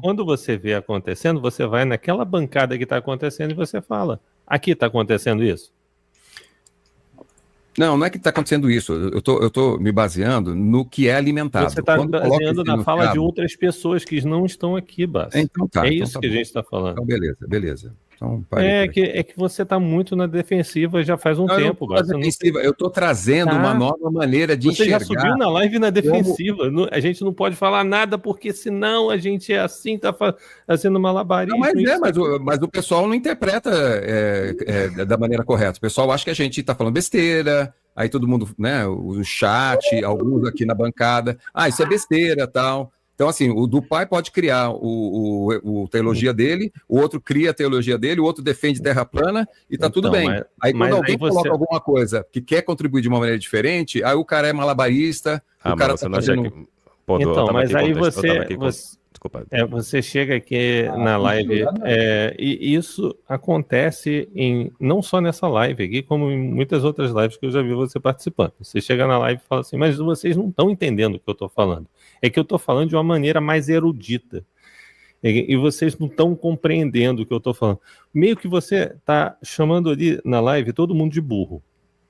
quando você vê acontecendo, você vai naquela bancada que está acontecendo e você fala, aqui está acontecendo isso. Não é que está acontecendo isso. Eu tô me baseando no que é alimentado. Você está baseando na fala de outras pessoas que não estão aqui, Bas. Então tá. É isso então tá que bom. a gente está falando. Então, beleza. Então, É que você está muito na defensiva já faz um tempo, Bas. Eu estou trazendo uma nova maneira de enxergar. Você já subiu na live na defensiva. A gente não pode falar nada, porque senão a gente é assim, está fazendo malabarismo. Mas o pessoal não interpreta da maneira correta. O pessoal acha que a gente está falando besteira, aí todo mundo, né, o chat, alguns aqui na bancada, isso é besteira, tal. Então, assim, o do pai pode criar a teologia dele, o outro cria a teologia dele, o outro defende terra plana e tá tudo bem. Aí quando alguém coloca alguma coisa que quer contribuir de uma maneira diferente, aí o cara é malabarista, o cara tá fazendo... mas aí Desculpa. Você chega aqui na live, e isso acontece não só nessa live aqui, como em muitas outras lives que eu já vi você participando. Você chega na live e fala assim, mas vocês não estão entendendo o que eu estou falando. É que eu estou falando de uma maneira mais erudita. E vocês não estão compreendendo o que eu estou falando. Meio que você está chamando ali na live todo mundo de burro.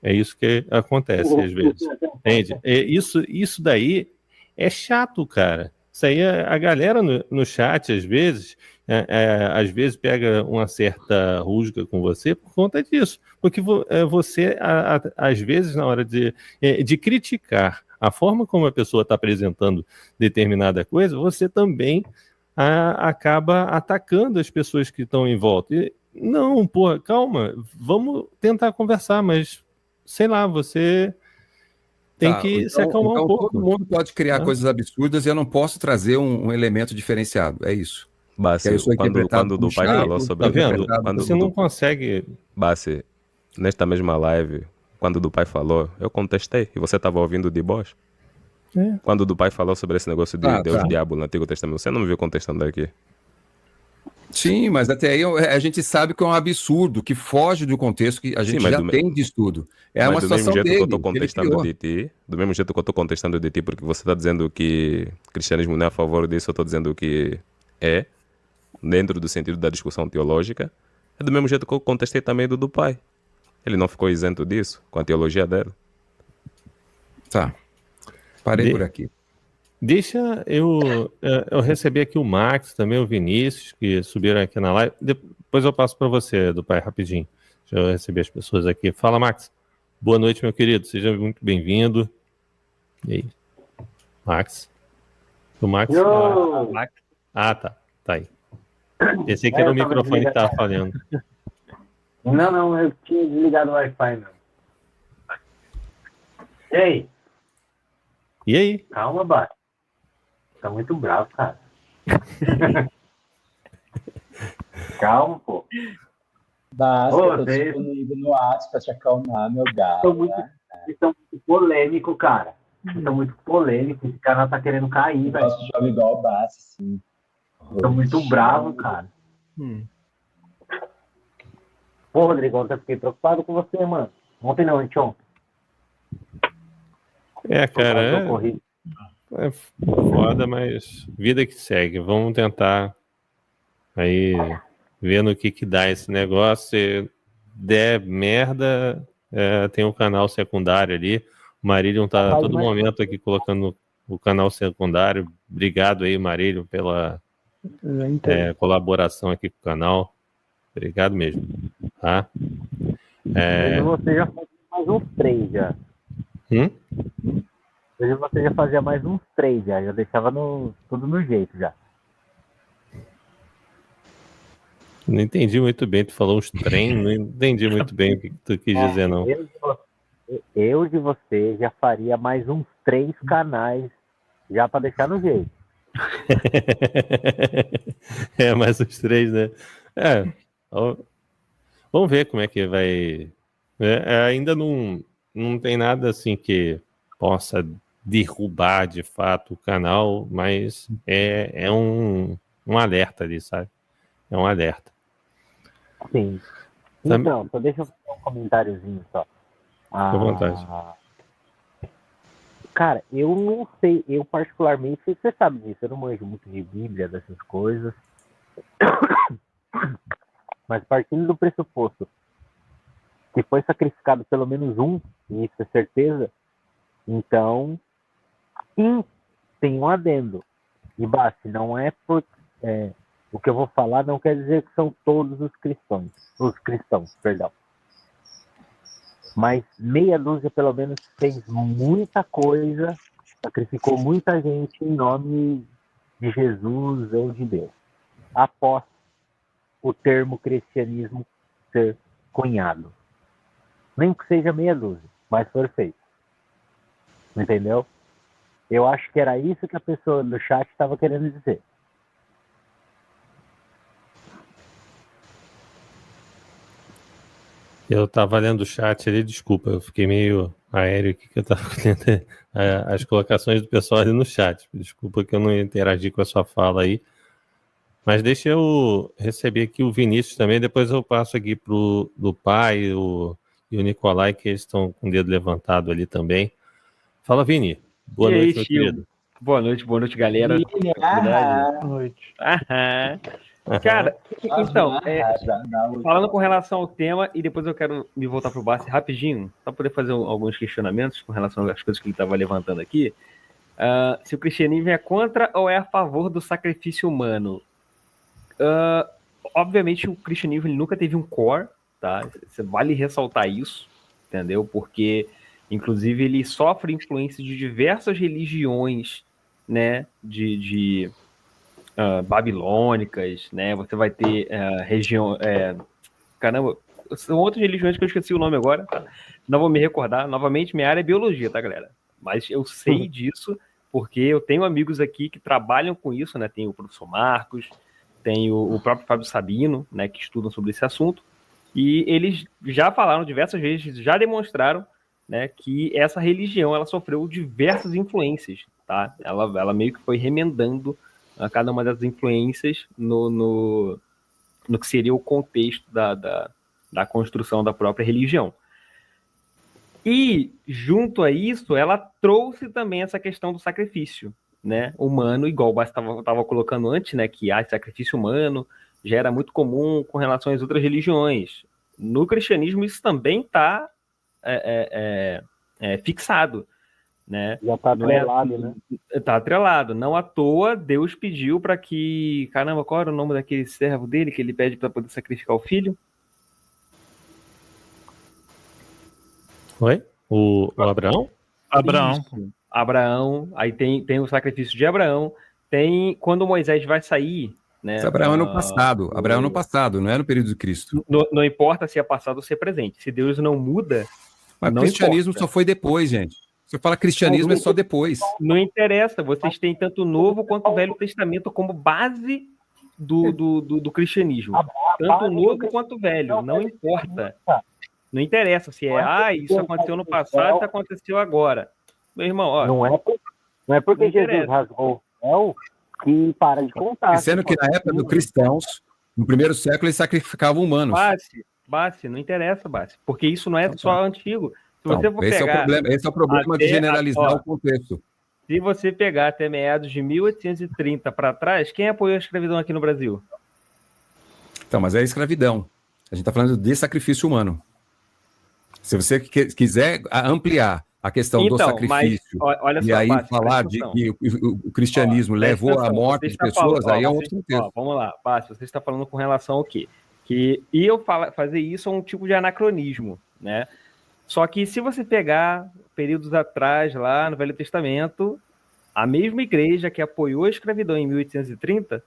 É isso que acontece às vezes. Entende? Isso daí é chato, cara. Isso aí a galera no chat, às vezes pega uma certa rusga com você por conta disso. Porque você, às vezes, na hora de criticar a forma como a pessoa está apresentando determinada coisa, você também acaba atacando as pessoas que estão em volta. Não, porra, calma, vamos tentar conversar, mas, sei lá, você... tem que se acalmar um pouco. Todo mundo pode criar coisas absurdas e eu não posso trazer um elemento diferenciado. É isso. Bassi, quando o do pai falou sobre... Tá vendo? Você não consegue... Bassi, nesta mesma live, quando o do pai falou, eu contestei. E você estava ouvindo de Bosch? Quando o do pai falou sobre esse negócio de Deus Diabo no Antigo Testamento, você não me viu contestando aqui? Sim, mas até aí a gente sabe que é um absurdo, que foge do contexto que a gente já tem de estudo. É uma situação dele. Que eu tô contestando de ti, do mesmo jeito que eu estou contestando de ti, porque você está dizendo que o cristianismo não é a favor disso, eu estou dizendo que é, dentro do sentido da discussão teológica, é do mesmo jeito que eu contestei também do pai. Ele não ficou isento disso, com a teologia dele. Tá. Parei por aqui. Deixa eu receber aqui o Max, também o Vinícius, que subiram aqui na live. Depois eu passo para você, do pai, rapidinho. Deixa eu receber as pessoas aqui. Fala, Max. Boa noite, meu querido. Seja muito bem-vindo. E aí? Max? O Max? Tá aí. Pensei que era o microfone que estava falhando. Não, eu tinha desligado o Wi-Fi, não. E aí? Calma, Bate. Tá muito bravo, cara. Calma, pô. Basta, eu tô disponível no WhatsApp pra te acalmar, meu gato. Vocês estão muito polêmico, cara. Vocês estão muito polêmico. Esse canal tá querendo cair, velho. Nosso jogo igual o Basta, sim. Estão muito bravo, cara. Pô, Rodrigo, eu fiquei preocupado com você, mano. Ontem não, anteontem. Cara, é foda, mas vida que segue. Vamos tentar aí ver no que dá esse negócio. Se der merda, tem um canal secundário ali. O Marílio tá a todo momento aqui colocando o canal secundário. Obrigado aí, Marílio, pela colaboração aqui com o canal. Obrigado mesmo. Tá? Você já fazia mais uns 3 já. Hoje você já fazia mais uns 3 já. Já deixava tudo no jeito já. Não entendi muito bem. Tu falou uns trem, não entendi muito bem o que tu quis dizer, não. Eu de você já faria mais uns 3 canais já para deixar no jeito. Mais uns 3, né? Vamos ver como é que vai. Ainda não tem nada assim que possa derrubar de fato o canal, mas é um alerta ali, sabe? É um alerta. Sim. Então, só deixa eu fazer um comentáriozinho só. Fique à vontade. Cara, eu não sei, eu particularmente, você sabe disso, eu não manjo muito de Bíblia, dessas coisas. Mas partindo do pressuposto que foi sacrificado pelo menos um, e isso é certeza, então, sim, tem um adendo. E basta, não é por... o que eu vou falar não quer dizer que são todos os cristãos, perdão. Mas meia dúzia, pelo menos, fez muita coisa, sacrificou muita gente em nome de Jesus ou de Deus, após o termo cristianismo ser cunhado. Nem que seja meia dúzia, mas foi feito. Entendeu? Eu acho que era isso que a pessoa do chat estava querendo dizer. Eu estava lendo o chat ali, desculpa, eu fiquei meio aéreo aqui, que eu estava lendo as colocações do pessoal ali no chat. Desculpa que eu não interagi com a sua fala aí. Mas deixa eu receber aqui o Vinícius também, depois eu passo aqui do pai e o Nicolai, que eles estão com o dedo levantado ali também. Fala, Vini. Boa noite, meu querido. Boa noite, galera. Boa noite. Cara, então, falando com relação ao tema, e depois eu quero me voltar pro Bassi rapidinho, para poder fazer alguns questionamentos com relação às coisas que ele estava levantando aqui. Se o cristianismo é contra ou é a favor do sacrifício humano? Obviamente, o cristianismo ele nunca teve um core, tá? Vale ressaltar isso, entendeu? Porque, inclusive, ele sofre influência de diversas religiões, né? Babilônicas, né? Você vai ter região... caramba, são outras religiões que eu esqueci o nome agora, tá? Não vou me recordar. Novamente, minha área é biologia, tá, galera? Mas eu sei disso porque eu tenho amigos aqui que trabalham com isso, né? Tem o professor Marcos, tem o próprio Fábio Sabino, né? Que estudam sobre esse assunto. E eles já falaram diversas vezes, já demonstraram, né? Que essa religião, ela sofreu diversas influências, tá? Ela meio que foi remendando a cada uma dessas influências no que seria o contexto da construção da própria religião. E, junto a isso, ela trouxe também essa questão do sacrifício, né, humano, igual o Basti estava colocando antes, né, que sacrifício humano já era muito comum com relação às outras religiões. No cristianismo, isso também está fixado. Né? Já está atrelado, né? Está atrelado. Não à toa, Deus pediu para que... Caramba, qual era o nome daquele servo dele que ele pede para poder sacrificar o filho? Oi? O Abraão? Abraão. Aí tem o sacrifício de Abraão. Tem quando Moisés vai sair... Né, Mas Abraão é no passado. Abraão é no passado, não é no período de Cristo. Não importa se é passado ou se é presente. Se Deus não muda... Mas o cristianismo importa. Só foi depois, gente. Você fala cristianismo é só depois. Não interessa, vocês têm tanto o Novo quanto o Velho Testamento como base do cristianismo. Tanto o Novo quanto o Velho, não importa. Não interessa se isso aconteceu no passado, isso aconteceu agora. Meu irmão, ó. Não é porque Jesus rasgou o céu que para de contar. Sendo que na época dos cristãos, no primeiro século, eles sacrificavam humanos. Bassi, não interessa, Bassi, porque isso não é só antigo. Se você for pegar, esse é o problema de generalizar o contexto. Se você pegar até meados de 1830 para trás, quem apoiou a escravidão aqui no Brasil? Então, mas é escravidão. A gente está falando de sacrifício humano. Se você quiser ampliar a questão do sacrifício olha só, e aí falar de que o cristianismo levou à morte de pessoas, aí é um outro contexto. Vamos lá, Bassi, você está falando com relação ao quê? Fazer isso é um tipo de anacronismo, né? Só que se você pegar períodos atrás, lá no Velho Testamento, a mesma igreja que apoiou a escravidão em 1830,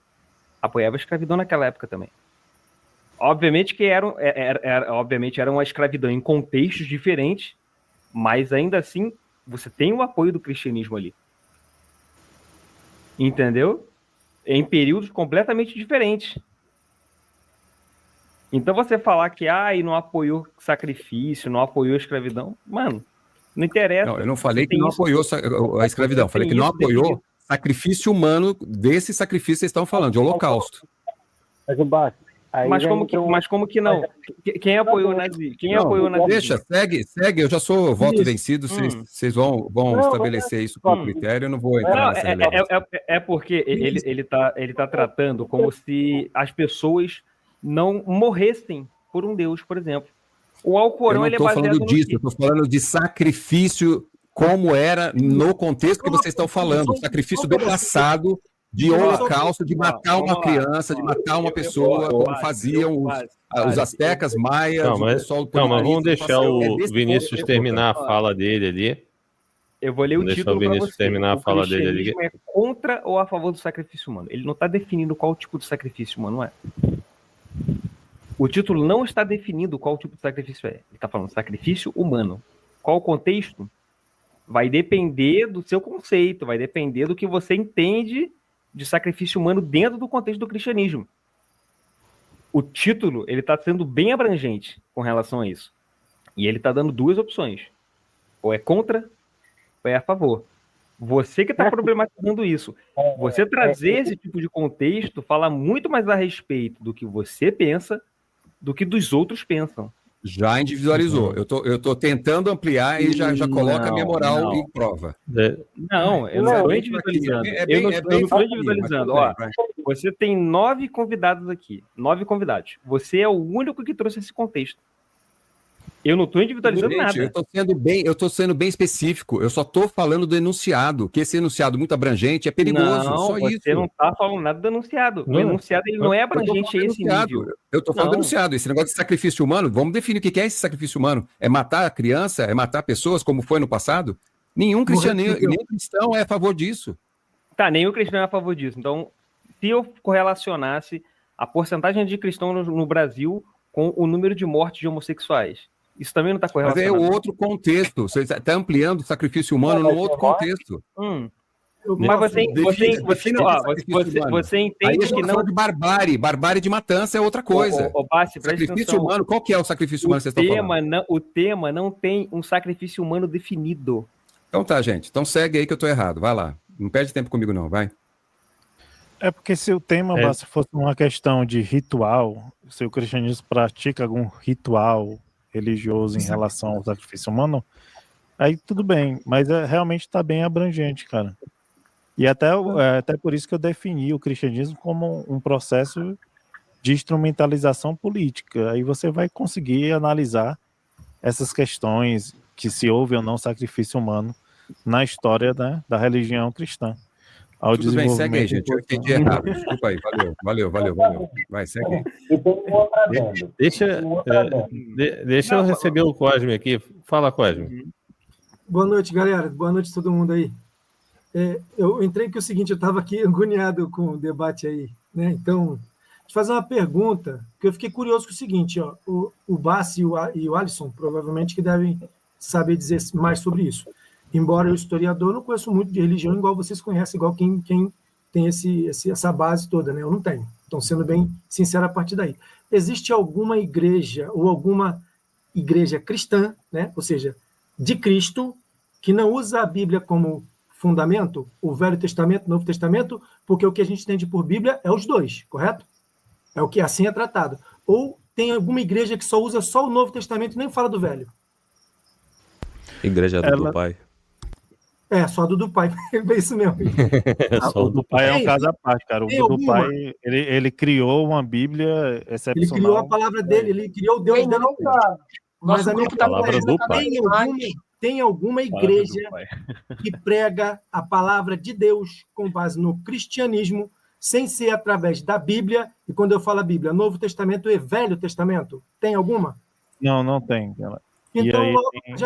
apoiava a escravidão naquela época também. Obviamente que era uma escravidão em contextos diferentes, mas ainda assim, você tem o apoio do cristianismo ali. Entendeu? Em períodos completamente diferentes. Então você falar que não apoiou sacrifício, não apoiou a escravidão, mano, não interessa. Não, eu não falei que não apoiou a escravidão, falei que não apoiou sacrifício humano, desse sacrifício que vocês estão falando, de holocausto. Mas o Basti, Mas como que não? Quem apoiou o Nazi? Quem apoiou o Nazi? Deixa, segue. Eu já sou voto vencido. Vocês vão estabelecer isso como critério. Eu não vou entrar nessa relevância. É porque ele tá tratando como se as pessoas não morressem por um Deus, por exemplo. O Alcorão, ele é baseado falando disso, eu estou falando de sacrifício como era no contexto que vocês estão falando. Sacrifício do passado, de holocausto, de matar uma criança, de matar uma pessoa, como faziam os astecas, maias, o pessoal... Calma, vamos deixar o Vinícius terminar a fala dele ali. Eu vou ler o título para você. Terminar a fala dele ali. É contra ou a favor do sacrifício humano? Ele não está definindo qual tipo de sacrifício humano é. O título não está definindo qual tipo de sacrifício é. Ele está falando sacrifício humano. Qual o contexto? Vai depender do seu conceito, vai depender do que você entende de sacrifício humano dentro do contexto do cristianismo. O título, ele está sendo bem abrangente com relação a isso. E ele está dando duas opções. Ou é contra, ou é a favor. Você que está problematizando isso. Você trazer esse tipo de contexto fala muito mais a respeito do que você pensa do que dos outros pensam. Já individualizou. Eu tô tentando ampliar e já coloca a minha moral em prova. Não, eu não estou individualizando. Eu não estou individualizando. Ó, você tem 9 convidados aqui. 9 convidados. Você é o único que trouxe esse contexto. Eu não estou individualizando nada. Eu estou sendo bem específico. Eu só estou falando do enunciado, que esse enunciado muito abrangente é perigoso. Não, só você não está falando nada do enunciado. O enunciado ele não é abrangente a esse nível. Eu estou falando do enunciado. Esse negócio de sacrifício humano, vamos definir o que é esse sacrifício humano. É matar a criança? É matar pessoas, como foi no passado? Nenhum cristão é a favor disso. Tá, nenhum cristão é a favor disso. Então, se eu correlacionasse a porcentagem de cristãos no Brasil com o número de mortes de homossexuais, isso também não está correlacionado. Mas é outro contexto. Você está ampliando o sacrifício humano no outro contexto. Mas você entende que não... de barbárie. Barbárie de matança é outra coisa. Bassi, sacrifício humano, qual que é o sacrifício humano que vocês estão falando? O tema não tem um sacrifício humano definido. Então tá, gente. Então segue aí que eu estou errado. Vai lá. Não perde tempo comigo não, vai. É porque se o tema fosse uma questão de ritual, se o cristianismo pratica algum ritual religioso em relação ao sacrifício humano, aí tudo bem, mas realmente está bem abrangente, cara. E até por isso que eu defini o cristianismo como um processo de instrumentalização política. Aí você vai conseguir analisar essas questões, que se houve ou não sacrifício humano na história, né, da religião cristã. Tudo bem, segue aí, gente. Eu entendi errado. Desculpa aí. Valeu. Vai, segue aí. Deixa eu receber o Cosme aqui. Fala, Cosme. Boa noite, galera. Boa noite a todo mundo aí. Eu entrei que é o seguinte, eu estava aqui agoniado com o debate aí, né? Então, deixa eu fazer uma pergunta, porque eu fiquei curioso com o seguinte, ó, o Bassi e o Alisson provavelmente que devem saber dizer mais sobre isso. Embora eu, historiador, não conheço muito de religião igual vocês conhecem, igual quem tem essa base toda, né? Eu não tenho. Então, sendo bem sincero a partir daí. Existe alguma igreja ou alguma igreja cristã, né? Ou seja, de Cristo, que não usa a Bíblia como fundamento, o Velho Testamento, o Novo Testamento, porque o que a gente entende por Bíblia é os dois, correto? É o que assim é tratado. Ou tem alguma igreja que só usa só o Novo Testamento e nem fala do Velho? Igreja do Pai. Só a do pai, é isso mesmo. O do pai é um caso à parte, cara. O do pai, ele criou uma Bíblia excepcional. Ele criou a palavra dele, ele criou o Deus dele. Mas a minha palavra do pai. Tem alguma igreja que prega a palavra de Deus com base no cristianismo, sem ser através da Bíblia, e quando eu falo a Bíblia, Novo Testamento e Velho Testamento? Tem alguma? Não tem. Então,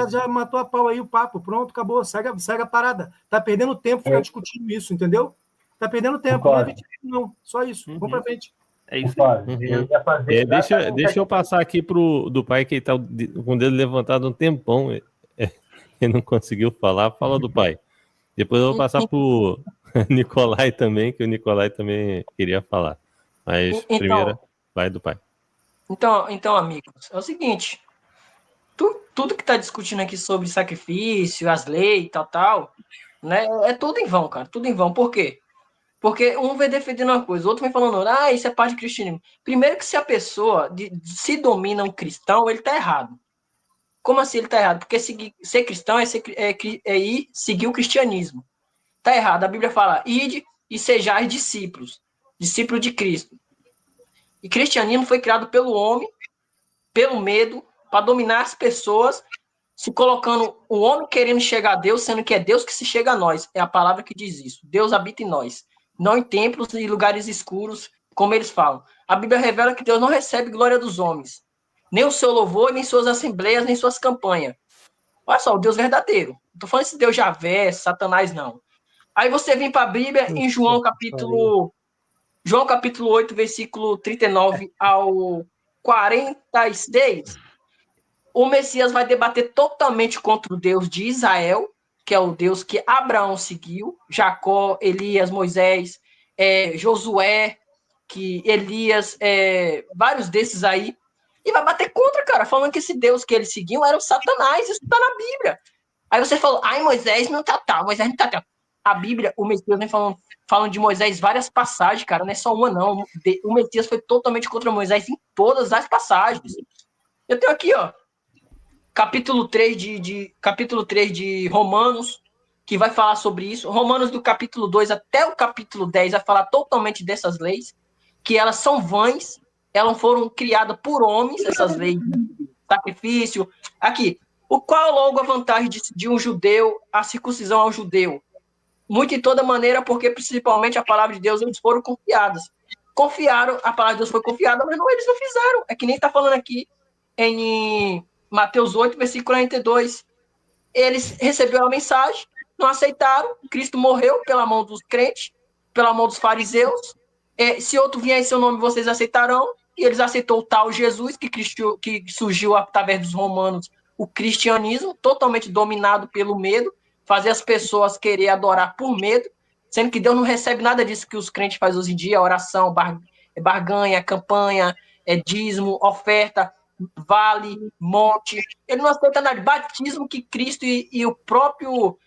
já matou a pau aí o papo. Pronto, acabou. Segue a parada. Tá perdendo tempo ficar discutindo isso, entendeu? Tá perdendo tempo. Não, só isso. Vamos pra frente. É isso. Deixa eu passar aqui do pai que tá com o dedo levantado um tempão. Ele não conseguiu falar. Fala do pai. Depois eu vou passar pro Nicolai também, que o Nicolai também queria falar. Mas primeiro, vai do pai. Então, amigos, é o seguinte... Tudo que está discutindo aqui sobre sacrifício, as leis, tal, né? É tudo em vão, cara. Tudo em vão. Por quê? Porque um vem defendendo uma coisa, o outro vem falando, isso é parte do cristianismo. Primeiro que se a pessoa se domina um cristão, ele está errado. Como assim ele está errado? Porque ser cristão é ir seguir o cristianismo. Está errado. A Bíblia fala, ide e sejais discípulos de Cristo. E cristianismo foi criado pelo homem, pelo medo, para dominar as pessoas, se colocando o homem querendo chegar a Deus, sendo que é Deus que se chega a nós. É a palavra que diz isso. Deus habita em nós. Não em templos e lugares escuros, como eles falam. A Bíblia revela que Deus não recebe glória dos homens. Nem o seu louvor, nem suas assembleias, nem suas campanhas. Olha só, o Deus verdadeiro. Não estou falando esse Deus Javé, Satanás, não. Aí você vem para a Bíblia em João capítulo 8, versículo 39 ao 46. O Messias vai debater totalmente contra o Deus de Israel, que é o Deus que Abraão seguiu, Jacó, Elias, Moisés, Josué, que Elias, vários desses aí, e vai bater contra, cara, falando que esse Deus que eles seguiam era o Satanás, isso está na Bíblia. Aí você falou, Moisés não tá tal, Moisés não tá tal. A Bíblia, o Messias vem falando de Moisés várias passagens, cara, não é só uma, não. O Messias foi totalmente contra Moisés em todas as passagens. Eu tenho aqui, ó, capítulo 3 de Romanos, que vai falar sobre isso. Romanos do capítulo 2 até o capítulo 10 vai falar totalmente dessas leis, que elas são vãs, elas foram criadas por homens, essas leis de sacrifício. Aqui, qual logo a vantagem de um judeu, a circuncisão ao judeu? Muito em toda maneira, porque principalmente a palavra de Deus, eles foram confiadas. Confiaram, a palavra de Deus foi confiada, mas eles não fizeram. É que nem está falando aqui em Mateus 8, versículo 42. Eles receberam a mensagem, não aceitaram, Cristo morreu pela mão dos crentes, pela mão dos fariseus. Se outro vier em seu nome, vocês aceitarão. E eles aceitou o tal Jesus, que surgiu através dos romanos, o cristianismo, totalmente dominado pelo medo, fazer as pessoas querer adorar por medo, sendo que Deus não recebe nada disso que os crentes fazem hoje em dia, oração, barganha, campanha, dízimo, oferta, vale, monte. Ele não aceita nada de batismo que Cristo e o próprio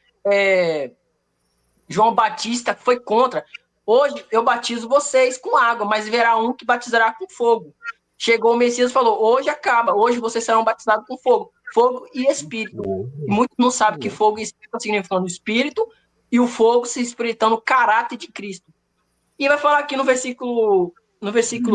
João Batista foi contra. Hoje eu batizo vocês com água, mas verá um que batizará com fogo. Chegou o Messias e falou, hoje acaba, hoje vocês serão batizados com fogo. Fogo e espírito. E muitos não sabem que fogo e espírito significam espírito e o fogo se espiritando o caráter de Cristo. E vai falar aqui no versículo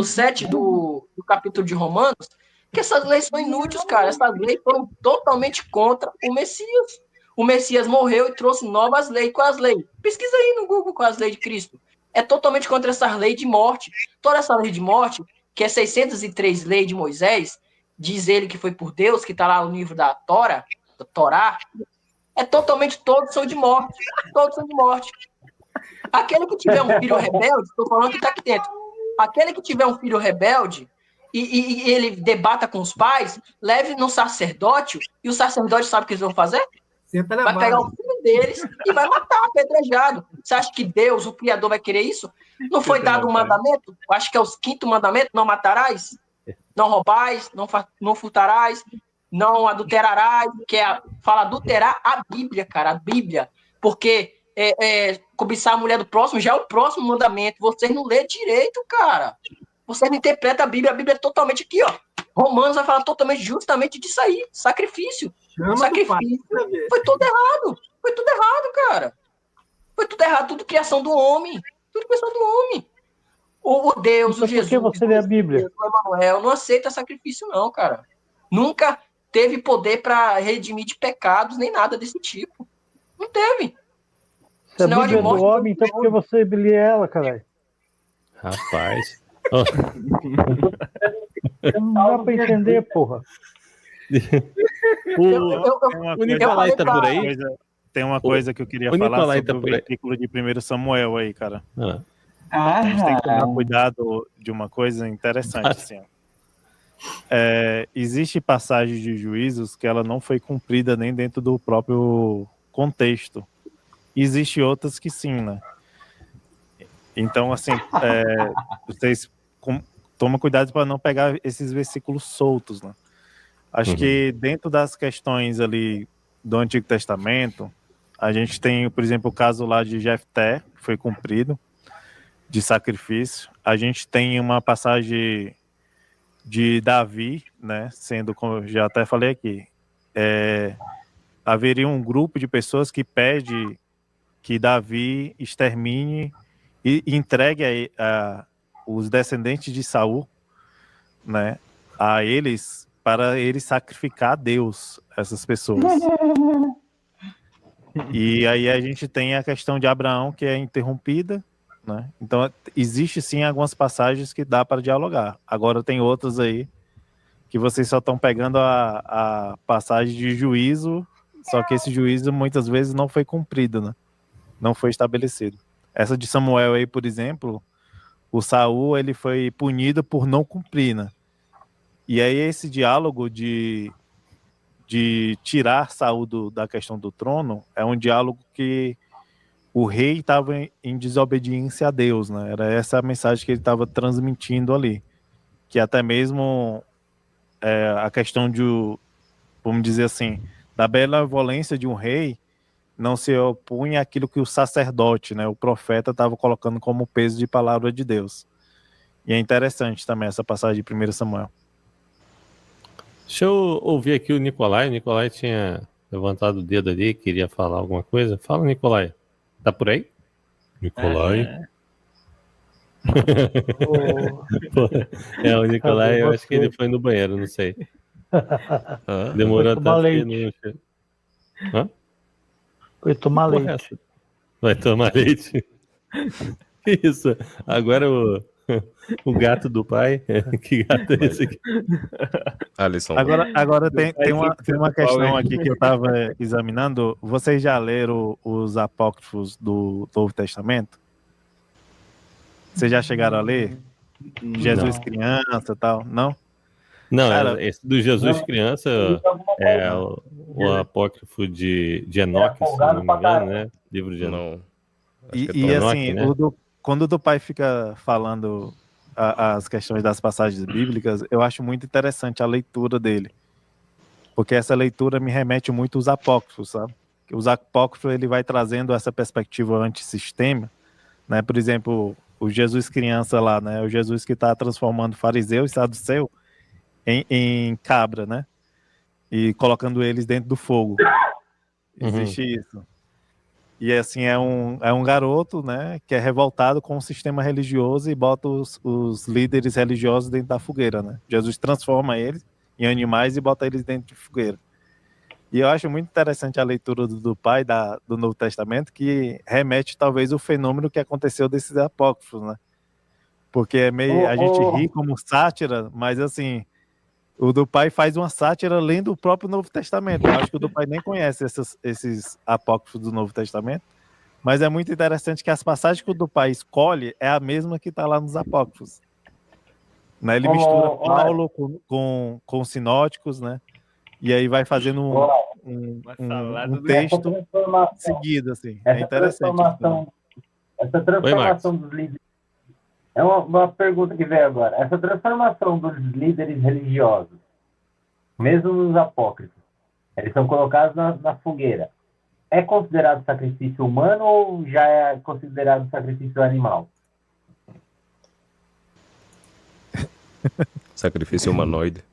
7 do capítulo de Romanos que essas leis são inúteis, cara. Essas leis foram totalmente contra o Messias. O Messias morreu e trouxe novas leis. Quais as leis? Pesquisa aí no Google quais as leis de Cristo. É totalmente contra essas leis de morte. Toda essa lei de morte, que é 603 leis de Moisés, diz ele que foi por Deus, que está lá no livro da Torá, é totalmente, todos são de morte. Todos são de morte. Aquele que tiver um filho rebelde, estou falando que está aqui dentro, aquele que tiver um filho rebelde e ele debata com os pais, leve no sacerdócio, e o sacerdote sabe o que eles vão fazer? Vai pegar o filho deles e vai matar, apedrejado. Você acha que Deus, o Criador, vai querer isso? Não foi dado um mandamento? Acho que é o 5º mandamento, não matarás, não roubais, não furtarás, não adulterarás, fala adulterar a Bíblia, cara, a Bíblia, porque cobiçar a mulher do próximo já é o próximo mandamento. Vocês não lêem direito, cara. Vocês não interpretam a Bíblia é totalmente aqui, ó. Romanos vai falar totalmente, justamente disso aí, sacrifício. Sacrifício. Foi tudo errado, cara. Foi tudo errado, tudo criação do homem. Tudo criação do homem. O Deus, então, o Jesus, por que você lê a Bíblia? O Emanuel não aceita sacrifício, não, cara. Nunca teve poder para redimir de pecados, nem nada desse tipo. Não teve. Se a Bíblia é do homem, então por que você lê ela, caralho? Rapaz. Não dá pra entender, porra. O Nicolai tá por aí? Tem uma coisa que eu queria falar sobre o versículo de 1 Samuel aí, cara. A gente tem que tomar cuidado de uma coisa interessante, assim. Existe passagem de Juízos que ela não foi cumprida nem dentro do próprio contexto. Existe outras que sim, né? Então, assim, vocês tomam cuidado para não pegar esses versículos soltos, né? Acho que dentro das questões ali do Antigo Testamento, a gente tem, por exemplo, o caso lá de Jefté, que foi cumprido. de sacrifício. A gente tem uma passagem de Davi, né? Sendo, como eu já até falei aqui, haveria um grupo de pessoas que pede que Davi extermine e entregue os descendentes de Saul, né, a eles, para eles sacrificar a Deus, essas pessoas. E aí a gente tem a questão de Abraão, que é interrompida, né? Então existe sim algumas passagens que dá para dialogar. Agora tem outras aí que vocês só estão pegando a passagem de juízo, só que esse juízo muitas vezes não foi cumprido, né? Não foi estabelecido. Essa de Samuel aí, por exemplo, o Saul, ele foi punido por não cumprir, né? E aí esse diálogo de tirar Saul da questão do trono é um diálogo que o rei estava em desobediência a Deus, né? Era essa a mensagem que ele estava transmitindo ali. Que até mesmo a questão de, vamos dizer assim, da benevolência de um rei não se opunha àquilo que o sacerdote, né, o profeta, estava colocando como peso de palavra de Deus. E é interessante também essa passagem de 1 Samuel. Deixa eu ouvir aqui o Nicolai. O Nicolai tinha levantado o dedo ali, queria falar alguma coisa. Fala, Nicolai. Tá por aí? Nicolai? O Nicolai, eu acho que ele foi no banheiro, não sei. Demorou tanto que não... Hã? Foi tomar leite. Vai tomar leite? Isso. Agora o gato do pai. Que gato é esse aqui? Alisson. Agora tem uma questão aqui que eu estava examinando. Vocês já leram os apócrifos do Novo Testamento? Vocês já chegaram a ler? Jesus criança e tal? Não? Não, cara, esse do Jesus criança é o apócrifo de Enoque, se não me engano, né? Livro de Enoque. E assim, né? Quando o do pai fica falando as questões das passagens bíblicas, eu acho muito interessante a leitura dele. Porque essa leitura me remete muito aos apócrifos, sabe? Os apócrifos, ele vai trazendo essa perspectiva antissistema, né? Por exemplo, o Jesus criança lá, né? O Jesus que está transformando fariseu e saduceu em cabra, né? E colocando eles dentro do fogo. Existe isso. E assim, é um garoto, né, que é revoltado com o sistema religioso e bota os líderes religiosos dentro da fogueira, né? Jesus transforma eles em animais e bota eles dentro de fogueira. E eu acho muito interessante a leitura do pai do Novo Testamento, que remete talvez o fenômeno que aconteceu desses apócrifos, né? Porque é meio, a gente ri como sátira, mas assim, o do pai faz uma sátira lendo o próprio Novo Testamento. Eu acho que o do pai nem conhece esses apócrifos do Novo Testamento, mas é muito interessante que as passagens que o do pai escolhe é a mesma que está lá nos apócrifos. Né? Ele mistura Paulo com sinóticos, né? E aí vai fazendo um texto seguido, assim. É interessante. Essa transformação dos líderes. É uma pergunta que veio agora. Essa transformação dos líderes religiosos, mesmo nos apócrifos, eles são colocados na fogueira. É considerado sacrifício humano ou já é considerado sacrifício animal? Sacrifício humanoide.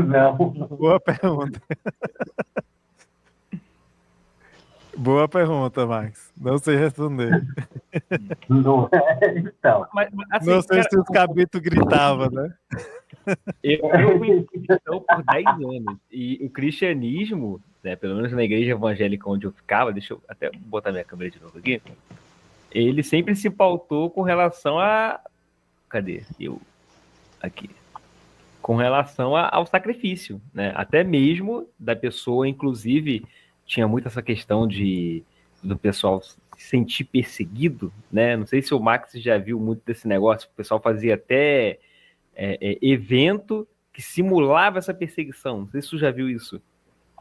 Não. Boa pergunta. Boa pergunta, Max. Não sei responder. Não é, então. Mas, assim, não sei se os cabritos gritavam, né? Eu fui cristão por 10 anos. E o cristianismo, né, pelo menos na igreja evangélica onde eu ficava, deixa eu até botar minha câmera de novo aqui, ele sempre se pautou com relação a... Cadê? Aqui. Com relação ao sacrifício, né? Até mesmo da pessoa, inclusive... Tinha muito essa questão do pessoal se sentir perseguido, né? Não sei se o Max já viu muito desse negócio. O pessoal fazia até evento que simulava essa perseguição. Não sei se você já viu isso.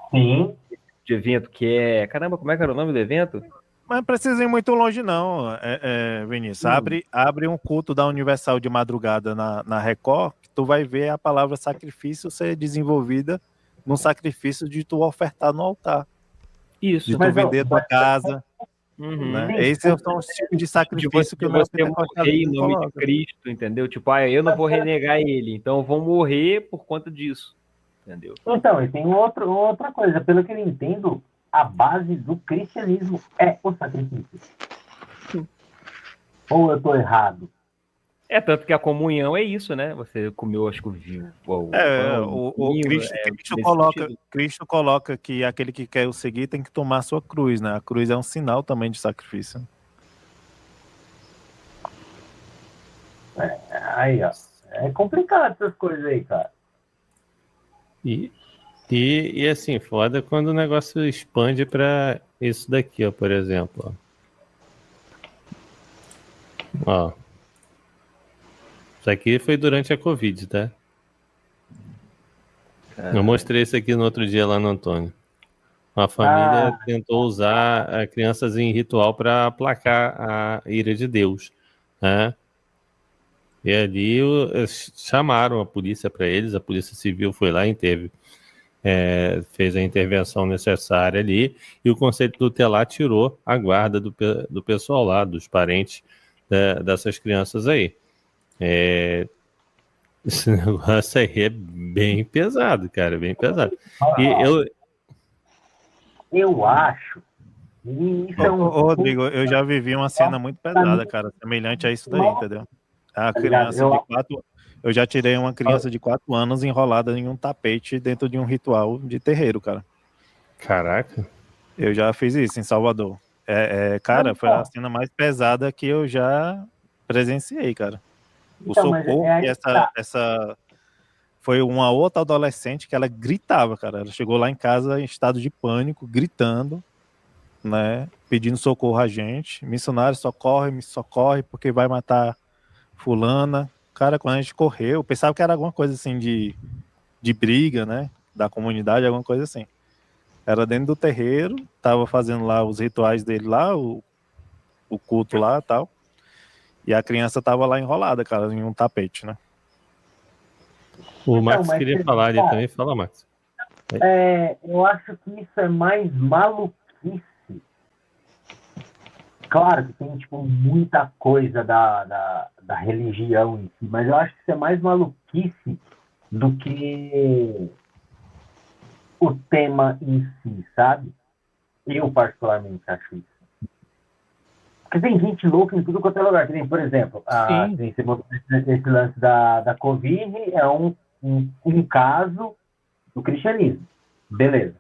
Sim. De evento que é... Caramba, como é que era o nome do evento? Mas não precisa ir muito longe, não, Vinícius. Abre um culto da Universal de madrugada na Record, que tu vai ver a palavra sacrifício ser desenvolvida no sacrifício de tu ofertar no altar. Isso. De tu vender tua casa. Né? Esses são os tipos de sacrifício que o você morrer em nome de Cristo, entendeu? Tipo, eu não vou renegar ele, então eu vou morrer por conta disso, entendeu? Então, e tem outra coisa, pelo que eu entendo, a base do cristianismo é o sacrifício. Ou eu tô errado? Tanto que a comunhão é isso, né? Você comeu, acho que Cristo coloca que aquele que quer o seguir tem que tomar a sua cruz, né? A cruz é um sinal também de sacrifício. Aí, ó. É complicado essas coisas aí, cara. E assim, foda quando o negócio expande pra isso daqui, ó, por exemplo. Ó. Isso aqui foi durante a Covid, tá? Eu mostrei isso aqui no outro dia lá no Antônio. Uma família tentou usar crianças em ritual para aplacar a ira de Deus, né? E ali chamaram a polícia para eles, a polícia civil foi lá e fez a intervenção necessária ali, e o Conselho Tutelar tirou a guarda do pessoal lá, dos parentes dessas crianças aí. Esse negócio aí é bem pesado, cara, bem pesado. Eu acho. Rodrigo, eu já vivi uma cena muito pesada, cara, semelhante a isso daí, entendeu? A criança eu já tirei uma criança de 4 anos enrolada em um tapete dentro de um ritual de terreiro, cara. Caraca. Eu já fiz isso em Salvador. Cara, foi a cena mais pesada que eu já presenciei, cara. O socorro que essa foi uma outra adolescente que ela gritava, cara. Ela chegou lá em casa em estado de pânico, gritando, né? Pedindo socorro a gente. Missionário, me socorre, porque vai matar fulana. Cara, quando a gente correu, eu pensava que era alguma coisa assim de briga, né? Da comunidade, alguma coisa assim. Era dentro do terreiro, tava fazendo lá os rituais dele lá, o culto lá e tal. E a criança tava lá enrolada, cara, em um tapete, né? O Max queria falar ali também. Fala, Max. Eu acho que isso é mais maluquice. Claro que tem, tipo, muita coisa da religião em si, mas eu acho que isso é mais maluquice do que o tema em si, sabe? Eu, particularmente, acho isso. Porque tem gente louca em tudo quanto é lugar. Tem, por exemplo, esse lance da Covid é um caso do cristianismo. Beleza.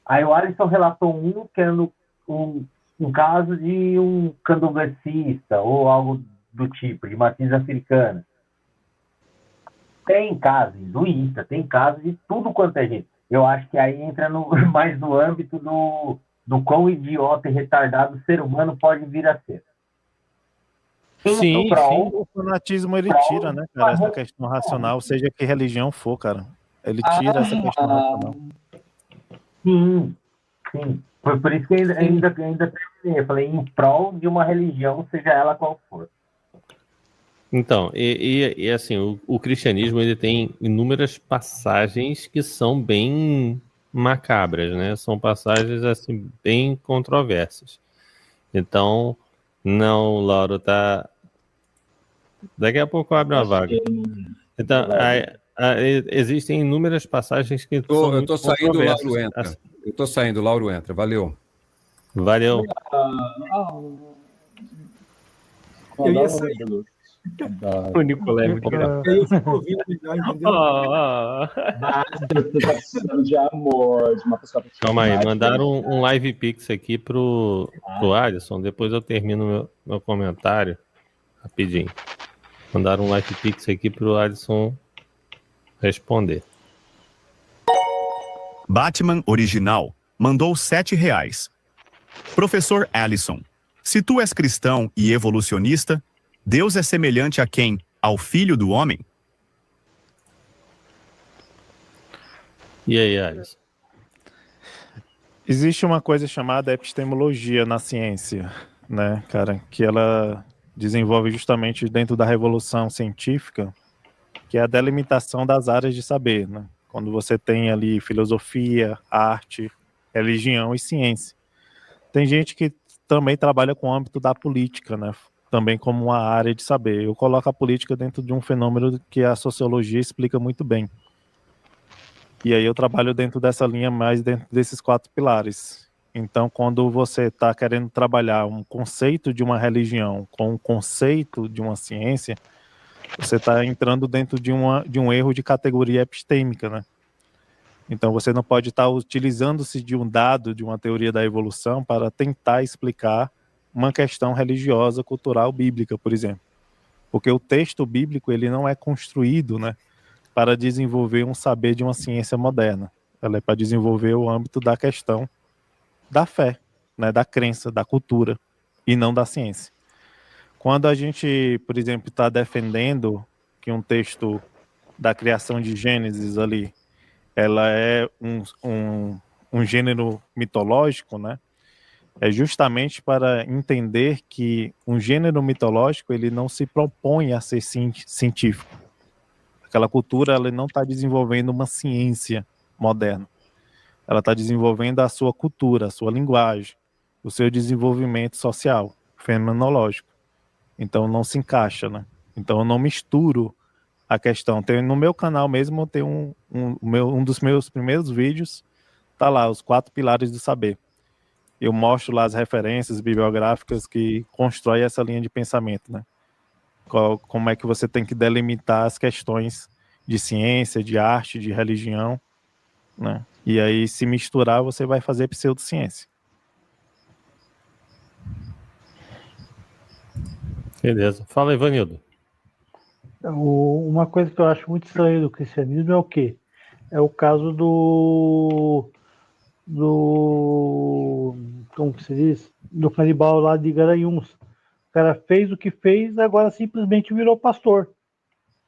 Aí o Alisson relatou que era um caso de um candomblessista ou algo do tipo, de matriz africana. Tem casos hinduísta, tem casos de tudo quanto é gente. Eu acho que aí entra mais no âmbito do quão idiota e retardado o ser humano pode vir a ser. Sim, o fanatismo ele tira, né, cara, essa questão racional, seja que religião for, cara. Ele tira essa questão racional. Sim. Foi por isso que ainda terminei. Eu falei em prol de uma religião, seja ela qual for. Então, e assim, o cristianismo ele tem inúmeras passagens que são bem macabras, né? São passagens assim bem controversas. Então, não, Lauro, tá. Daqui a pouco abre uma vaga. Então, existem inúmeras passagens que são muito controversas. Lauro entra. Eu tô saindo, Lauro entra. Valeu. Eu ia sair. O Nicolé é muito engraçado. Eu fico ouvindo melhor, entendeu? Você tá precisando de amor, de uma pessoa. Calma aí, mandaram um live pix aqui pro Alisson, depois eu termino meu comentário rapidinho. Mandaram um live pix aqui pro Alisson responder. Batman Original mandou R$7. Professor Alisson, se tu és cristão e evolucionista, Deus é semelhante a quem? Ao Filho do Homem? E aí, Alisson? Existe uma coisa chamada epistemologia na ciência, né, cara, que ela desenvolve justamente dentro da revolução científica, que é a delimitação das áreas de saber, né? Quando você tem ali filosofia, arte, religião e ciência. Tem gente que também trabalha com o âmbito da política, né? Também como uma área de saber. Eu coloco a política dentro de um fenômeno que a sociologia explica muito bem. E aí eu trabalho dentro dessa linha, mais dentro desses 4 pilares. Então, quando você está querendo trabalhar um conceito de uma religião com um conceito de uma ciência, você está entrando dentro de um erro de categoria epistêmica, né? Então, você não pode estar utilizando-se de um dado, de uma teoria da evolução, para tentar explicar uma questão religiosa, cultural, bíblica, por exemplo. Porque o texto bíblico ele não é construído, né, para desenvolver um saber de uma ciência moderna. Ela é para desenvolver o âmbito da questão da fé, né, da crença, da cultura, e não da ciência. Quando a gente, por exemplo, está defendendo que um texto da criação de Gênesis ali, ela é um gênero mitológico, né? É justamente para entender que um gênero mitológico ele não se propõe a ser científico. Aquela cultura ela não está desenvolvendo uma ciência moderna. Ela está desenvolvendo a sua cultura, a sua linguagem, o seu desenvolvimento social, fenomenológico. Então não se encaixa, né? Então eu não misturo a questão. No meu canal mesmo tem um dos meus primeiros vídeos, tá lá, os 4 pilares do saber. Eu mostro lá as referências bibliográficas que constroem essa linha de pensamento, né? Como é que você tem que delimitar as questões de ciência, de arte, de religião, né? E aí, se misturar, você vai fazer pseudociência. Beleza. Fala, Ivanildo. Uma coisa que eu acho muito estranha do cristianismo é o quê? É o caso do como que se diz? Do canibal lá de Garanhuns. O cara fez o que fez, agora simplesmente virou pastor.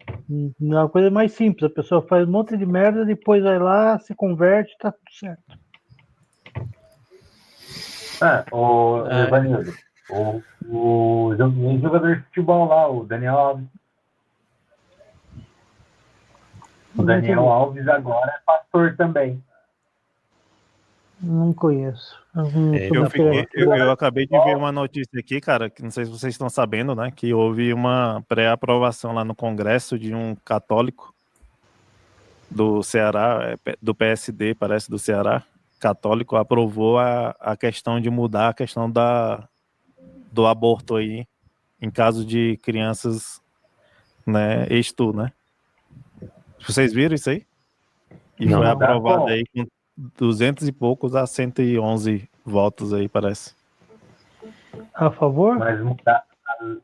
É uma coisa mais simples. A pessoa faz um monte de merda, depois vai lá, se converte, tá tudo certo. Evanildo, o jogador de futebol lá, o Daniel Alves. O Daniel Alves agora é pastor também. Não conheço. Eu acabei de ver uma notícia aqui, cara, que não sei se vocês estão sabendo, né, que houve uma pré-aprovação lá no Congresso de um católico do Ceará, do PSD, parece, do Ceará, católico, aprovou a questão de mudar a questão do aborto aí, em caso de crianças, né, né? Vocês viram isso aí? E não, foi aprovado aí com 200 e poucos a 111 votos aí, parece. A favor? Mas mudar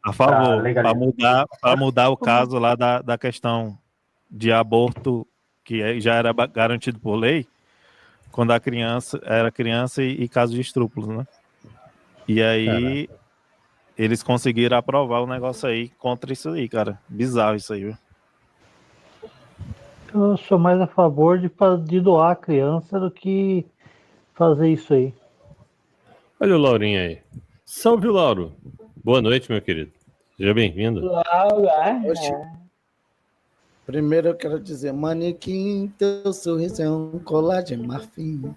a favor, para mudar o caso lá da questão de aborto, que já era garantido por lei, quando a criança era criança e caso de estupros, né? E aí eles conseguiram aprovar o negócio aí contra isso aí, cara. Bizarro isso aí, viu? Eu sou mais a favor de doar a criança do que fazer isso aí. Olha o Laurinho aí. Salve, Lauro. Boa noite, meu querido. Seja bem-vindo. Primeiro eu quero dizer, manequim, teu sorriso é um colar de marfim.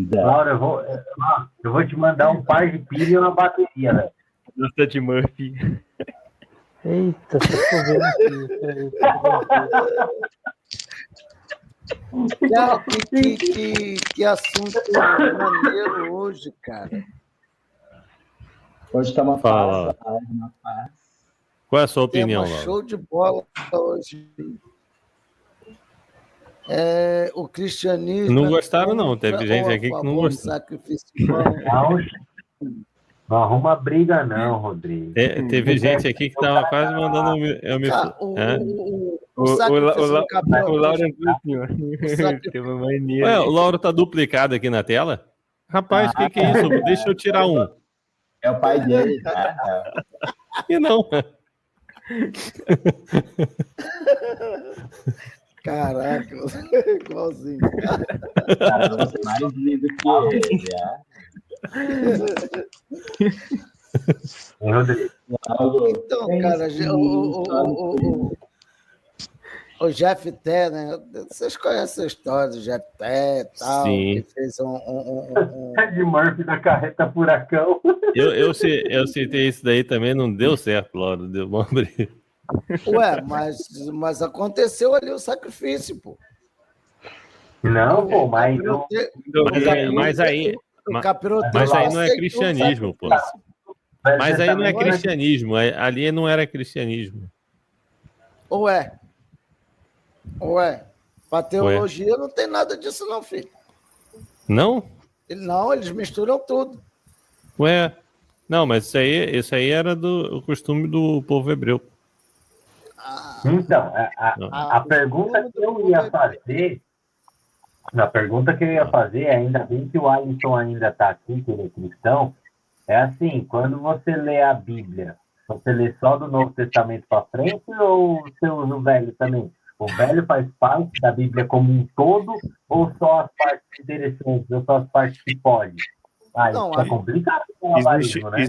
Laura, eu vou te mandar um par de pilha e uma bateria, né? Gosta de Murphy. Eita, tô vendo aqui. Que assunto maneiro hoje, cara. Hoje tá uma paz. Qual é a sua opinião, Laura? Show de bola hoje. O cristianismo... Não gostaram, não. Teve gente aqui que não gostou. Não arruma briga, não, Rodrigo. Teve gente aqui que estava quase mandando o Lauro o Lauro tá duplicado aqui na tela? Rapaz, o que é isso? Deixa eu tirar um. É o pai dele, né? E não. Caraca, igualzinho. Cara, você é mais lindo que ele, Então, cara, o Jefté, né? Vocês conhecem a história do Jefté e tal, Sim. que fez Ed Murphy da carreta furacão. Eu citei isso daí também, não deu certo, Lauro, deu uma briga. Ué, mas aconteceu ali o sacrifício, pô. Não, pô, mas aí não é cristianismo, pô. Mas aí não é cristianismo, ali não era cristianismo. Ué, para teologia não tem nada disso não, filho. Não? Não, eles misturam tudo. Ué, não, mas isso aí era o costume do povo hebreu. Então, a pergunta que eu ia fazer, ainda bem que o Alisson ainda está aqui, que ele é cristão, é assim, quando você lê a Bíblia, você lê só do Novo Testamento para frente ou você usa o Velho também? O Velho faz parte da Bíblia como um todo ou só as partes interessantes, ou só as partes que pode? Isso é complicado com o avarismo, né?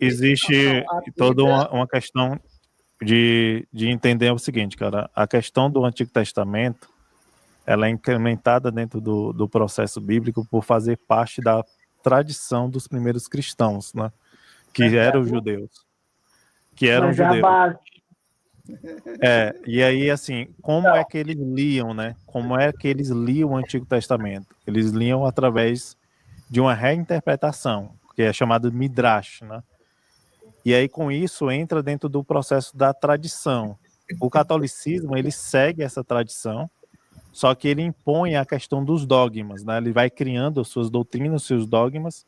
Existe toda uma questão de entender o seguinte, cara, a questão do Antigo Testamento, ela é incrementada dentro do processo bíblico por fazer parte da tradição dos primeiros cristãos, né? Que eram judeus. E aí, assim, como é que eles liam, né? Como é que eles liam o Antigo Testamento? Eles liam através de uma reinterpretação, que é chamada Midrash, né? E aí, com isso, entra dentro do processo da tradição. O catolicismo, ele segue essa tradição, só que ele impõe a questão dos dogmas, né? Ele vai criando suas doutrinas, seus dogmas,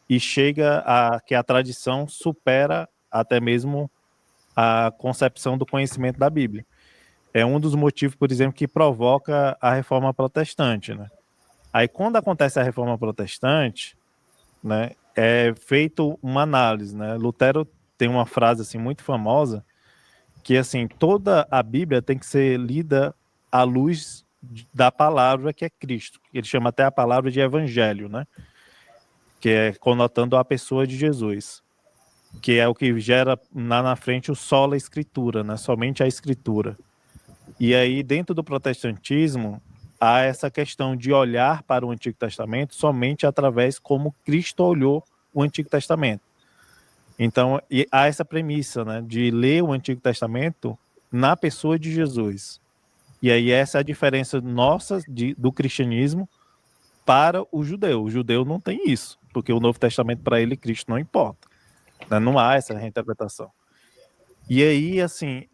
e chega a que a tradição supera até mesmo a concepção do conhecimento da Bíblia. É um dos motivos, por exemplo, que provoca a Reforma Protestante, né? Aí, quando acontece a Reforma Protestante, né, é feito uma análise, né? Lutero tem uma frase assim muito famosa que assim, toda a Bíblia tem que ser lida à luz da palavra que é Cristo. Ele chama até a palavra de evangelho, né? Que é conotando a pessoa de Jesus, que é o que gera lá na frente o sola escritura, né? Somente a escritura. E aí, dentro do protestantismo, há essa questão de olhar para o Antigo Testamento somente através como Cristo olhou o Antigo Testamento. Então, há essa premissa, né, de ler o Antigo Testamento na pessoa de Jesus. E aí essa é a diferença nossa do cristianismo para o judeu. O judeu não tem isso, porque o Novo Testamento para ele, Cristo não importa. Né? Não há essa reinterpretação. E aí, assim,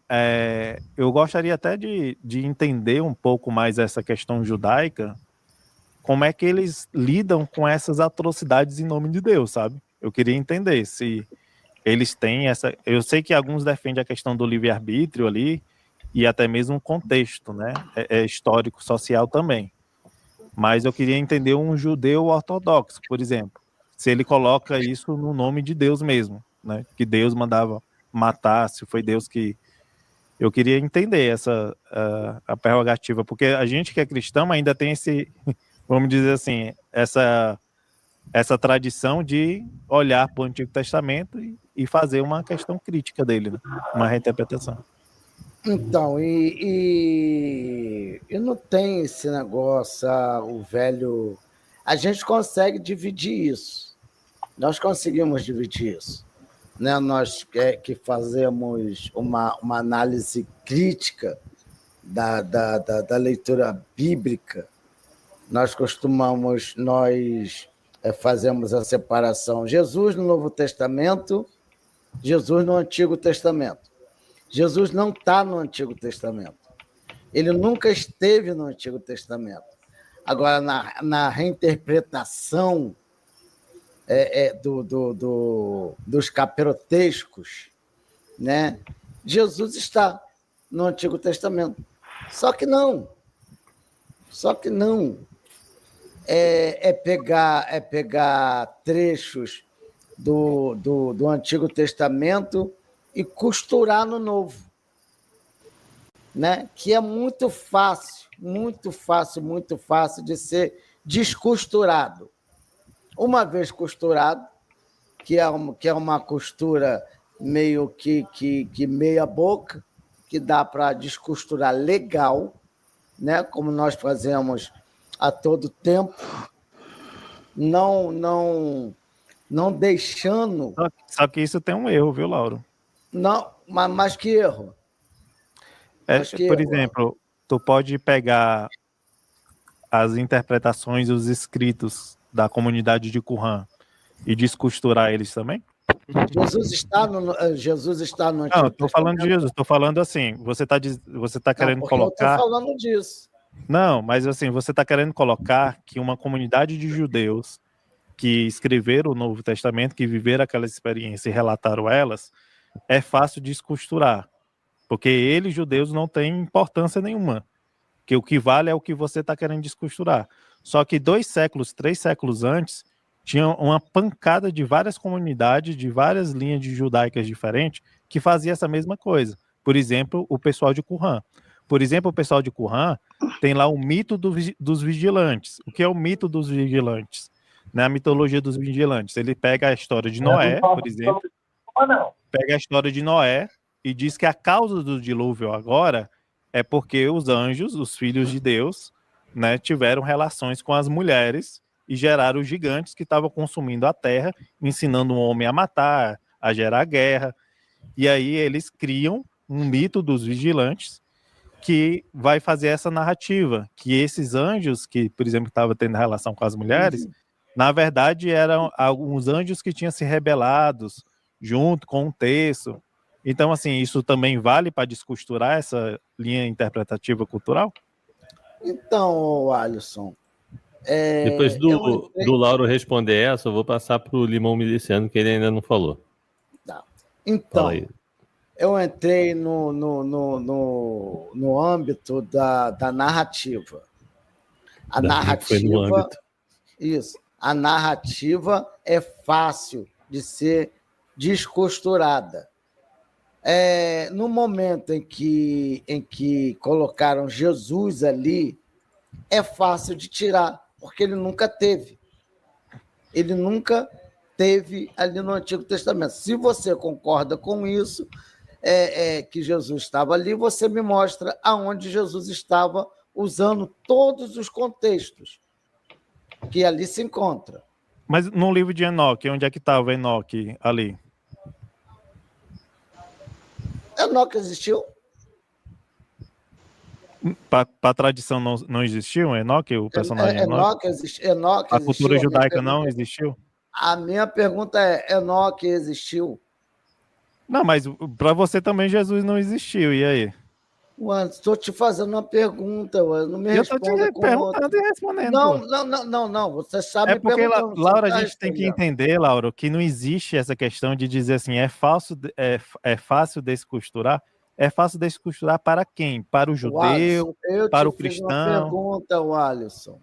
eu gostaria até de entender um pouco mais essa questão judaica, como é que eles lidam com essas atrocidades em nome de Deus, sabe? Eu queria entender se eles têm essa... Eu sei que alguns defendem a questão do livre-arbítrio ali, e até mesmo um contexto, né? Histórico, social também. Mas eu queria entender um judeu ortodoxo, por exemplo, se ele coloca isso no nome de Deus mesmo, né? Que Deus mandava matar, se foi Deus que... Eu queria entender a prerrogativa, porque a gente que é cristão ainda tem esse, vamos dizer assim, essa tradição de olhar para o Antigo Testamento e fazer uma questão crítica dele, né? Uma reinterpretação. Então, e não tem esse negócio, o velho... A gente consegue dividir isso. Nós conseguimos dividir isso. Né? Nós que fazemos uma análise crítica da leitura bíblica, nós fazemos a separação. Jesus no Novo Testamento, Jesus no Antigo Testamento. Jesus não está no Antigo Testamento. Ele nunca esteve no Antigo Testamento. Agora, na reinterpretação dos caperotescos, né? Jesus está no Antigo Testamento. Só que não. É pegar trechos do Antigo Testamento e costurar no Novo, né? Que é muito fácil de ser descosturado. Uma vez costurado, que é uma costura meio que meia boca, que dá para descosturar legal, né? Como nós fazemos a todo tempo, não deixando... Só que isso tem um erro, viu, Lauro? Não, mas que erro? Por exemplo, tu pode pegar as interpretações, os escritos da comunidade de Qumran e descosturar eles também? Jesus está no Antigo Não, estou falando de Jesus, estou falando assim, você tá querendo colocar... Eu estou falando disso. Não, mas assim, você está querendo colocar que uma comunidade de judeus que escreveram o Novo Testamento, que viveram aquela experiência e relataram elas, é fácil descosturar, porque eles, judeus, não têm importância nenhuma, que o que vale é o que você está querendo descosturar. Só que 2 séculos, 3 séculos antes, tinha uma pancada de várias comunidades, de várias linhas de judaicas diferentes, que fazia essa mesma coisa. Por exemplo, o pessoal de Qumran. Por exemplo, o pessoal de Qumran tem lá o mito dos vigilantes. O que é o mito dos vigilantes? Na mitologia dos vigilantes, ele pega a história de Noé, por exemplo, pega a história de Noé e diz que a causa do dilúvio agora é porque os anjos, os filhos de Deus, né, tiveram relações com as mulheres e geraram os gigantes que estavam consumindo a terra, ensinando o homem a matar, a gerar guerra. E aí eles criam um mito dos vigilantes que vai fazer essa narrativa, que esses anjos que, por exemplo, estavam tendo relação com as mulheres, na verdade eram alguns anjos que tinham se rebelado junto com um terço. Então, assim, isso também vale para descosturar essa linha interpretativa cultural? Então, Alisson... Depois do Lauro responder essa, eu vou passar para o Limão Miliciano, que ele ainda não falou. Tá. Então, eu entrei no âmbito da narrativa. A narrativa... Isso. A narrativa é fácil de ser descosturada. No momento em que colocaram Jesus ali, é fácil de tirar, porque ele nunca teve. Ele nunca teve ali no Antigo Testamento. Se você concorda com isso, que Jesus estava ali, você me mostra aonde Jesus estava usando todos os contextos que ali se encontra. Mas no livro de Enoque, onde é que estava Enoque ali? Enoque existiu? Para a tradição não existiu Enoque, o personagem Enoque? Enoque a cultura judaica não existiu? A minha pergunta é, Enoque existiu? Não, mas para você também Jesus não existiu, e aí? Estou te fazendo uma pergunta, não me responda. Eu estou te perguntando e respondendo. Não, você sabe. É porque, Laura, a gente tem que entender, Laura, que não existe essa questão de dizer assim, é fácil descosturar. É fácil descosturar para quem? Para o judeu, para o cristão? Uma pergunta, Alisson.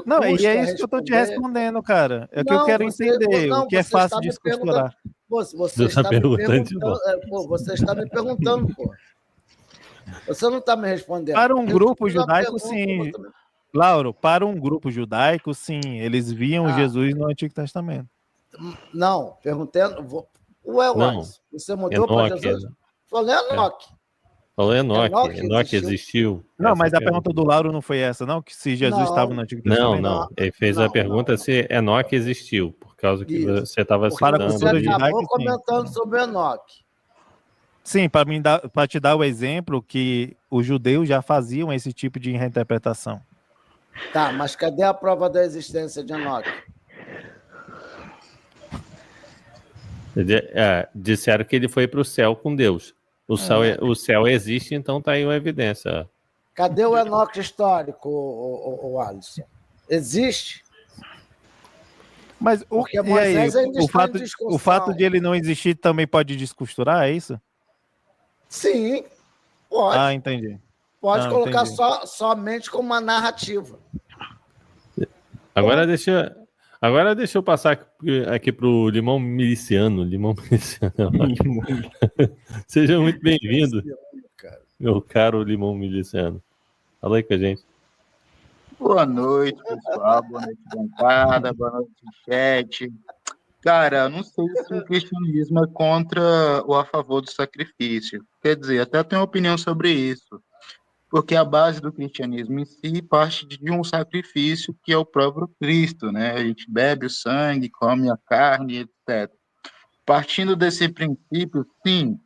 Não, e é isso que eu estou te respondendo, cara. É que eu quero entender o que é fácil descosturar. Você está me perguntando, pô. Você não está me respondendo. Para um grupo judaico, sim. Lauro, para um grupo judaico, sim. Eles viam Jesus no Antigo Testamento. Não, perguntando. Alisson, você mudou para Jesus? Falei Enoque. Falou Enoque existiu. Não, mas a pergunta do Lauro não foi essa, não? Que se Jesus estava no Antigo Testamento? Não. Ele fez a pergunta se Enoque existiu, por causa que você estava citando. Você acabou comentando sobre Enoque. Sim, para te dar o exemplo que os judeus já faziam esse tipo de reinterpretação. Tá, mas cadê a prova da existência de Enoque? Disseram que ele foi para o céu com Deus. O céu existe, então está aí uma evidência. Cadê o Enoque histórico, o Alisson? Existe? Mas o fato de ele não existir também pode descosturar, é isso? Sim, pode. Ah, entendi. Pode colocar somente como uma narrativa. Agora deixa eu passar aqui para o Limão Miliciano. Seja muito bem-vindo, meu caro Limão Miliciano. Fala aí com a gente. Boa noite, pessoal. Boa noite, bancada. Boa noite, chat. Cara, eu não sei se o cristianismo é contra ou a favor do sacrifício. Quer dizer, até tenho uma opinião sobre isso. Porque a base do cristianismo em si parte de um sacrifício que é o próprio Cristo, né? A gente bebe o sangue, come a carne, etc. Partindo desse princípio, sim,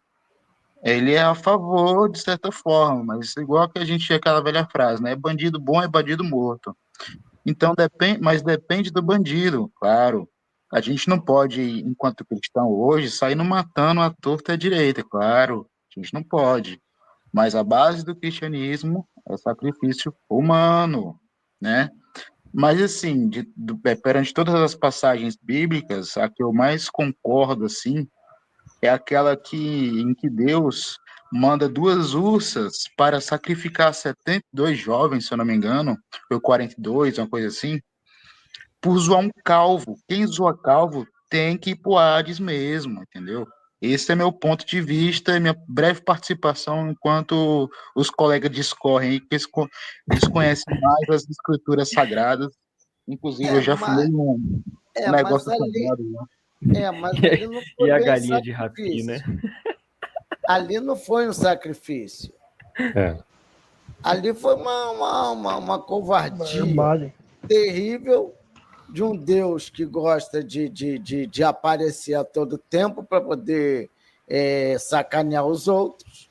ele é a favor, de certa forma, mas igual que a gente tinha aquela velha frase, né? Bandido bom é bandido morto. Então, mas depende do bandido, claro. A gente não pode, enquanto cristão hoje, sair matando a torta e a direita, claro. A gente não pode. Mas a base do cristianismo é o sacrifício humano, né? Mas, assim, perante todas as passagens bíblicas, a que eu mais concordo, assim, é aquela em que Deus manda 2 ursas para sacrificar 72 jovens, se eu não me engano, ou 42, uma coisa assim, por zoar um calvo. Quem zoa calvo tem que ir pro Hades mesmo, entendeu? Esse é meu ponto de vista e minha breve participação enquanto os colegas discorrem aí, que eles conhecem mais as escrituras sagradas. Inclusive, eu já falei um negócio sagrado, né? Mas ali não foi e a bem galinha de rapi, né? Ali não foi um sacrifício. Ali foi uma covardia terrível de um Deus que gosta de aparecer a todo tempo para poder sacanear os outros.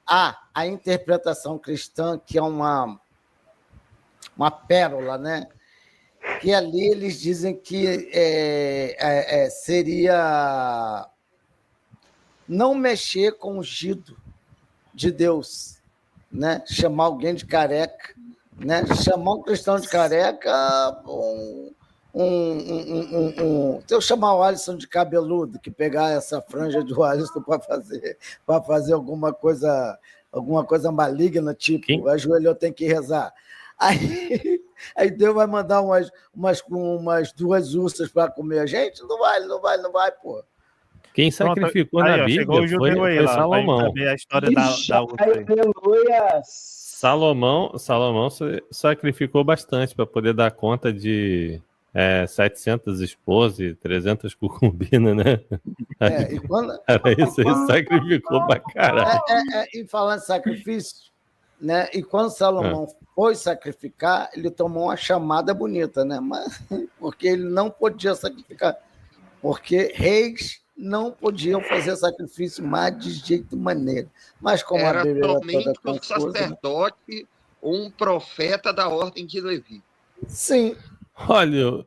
A interpretação cristã, que é uma pérola, né? Que ali eles dizem que seria não mexer com o ungido de Deus, né? Chamar alguém de careca, né? Chamar um cristão de careca, se eu chamar o Alisson de cabeludo, que pegar essa franja do Alisson para fazer alguma coisa maligna, tipo, ajoelhou, tem que rezar. Aí Deus vai mandar umas 2 ursas para comer a gente? Não vai, pô. Quem sacrificou na Bíblia foi Salomão. A história da Aleluia! Salomão sacrificou bastante para poder dar conta de 700 esposas e 300 concubinas, né? Era isso aí, sacrificou pra caralho. E falando de sacrifício, né? E quando Salomão foi sacrificar, ele tomou uma chamada bonita, né? Mas, porque ele não podia sacrificar. Porque reis não podiam fazer sacrifício mais de jeito maneiro. Mas como era a Bíblia somente era toda um confusa, sacerdote ou um profeta da ordem de Levi. Sim. Olha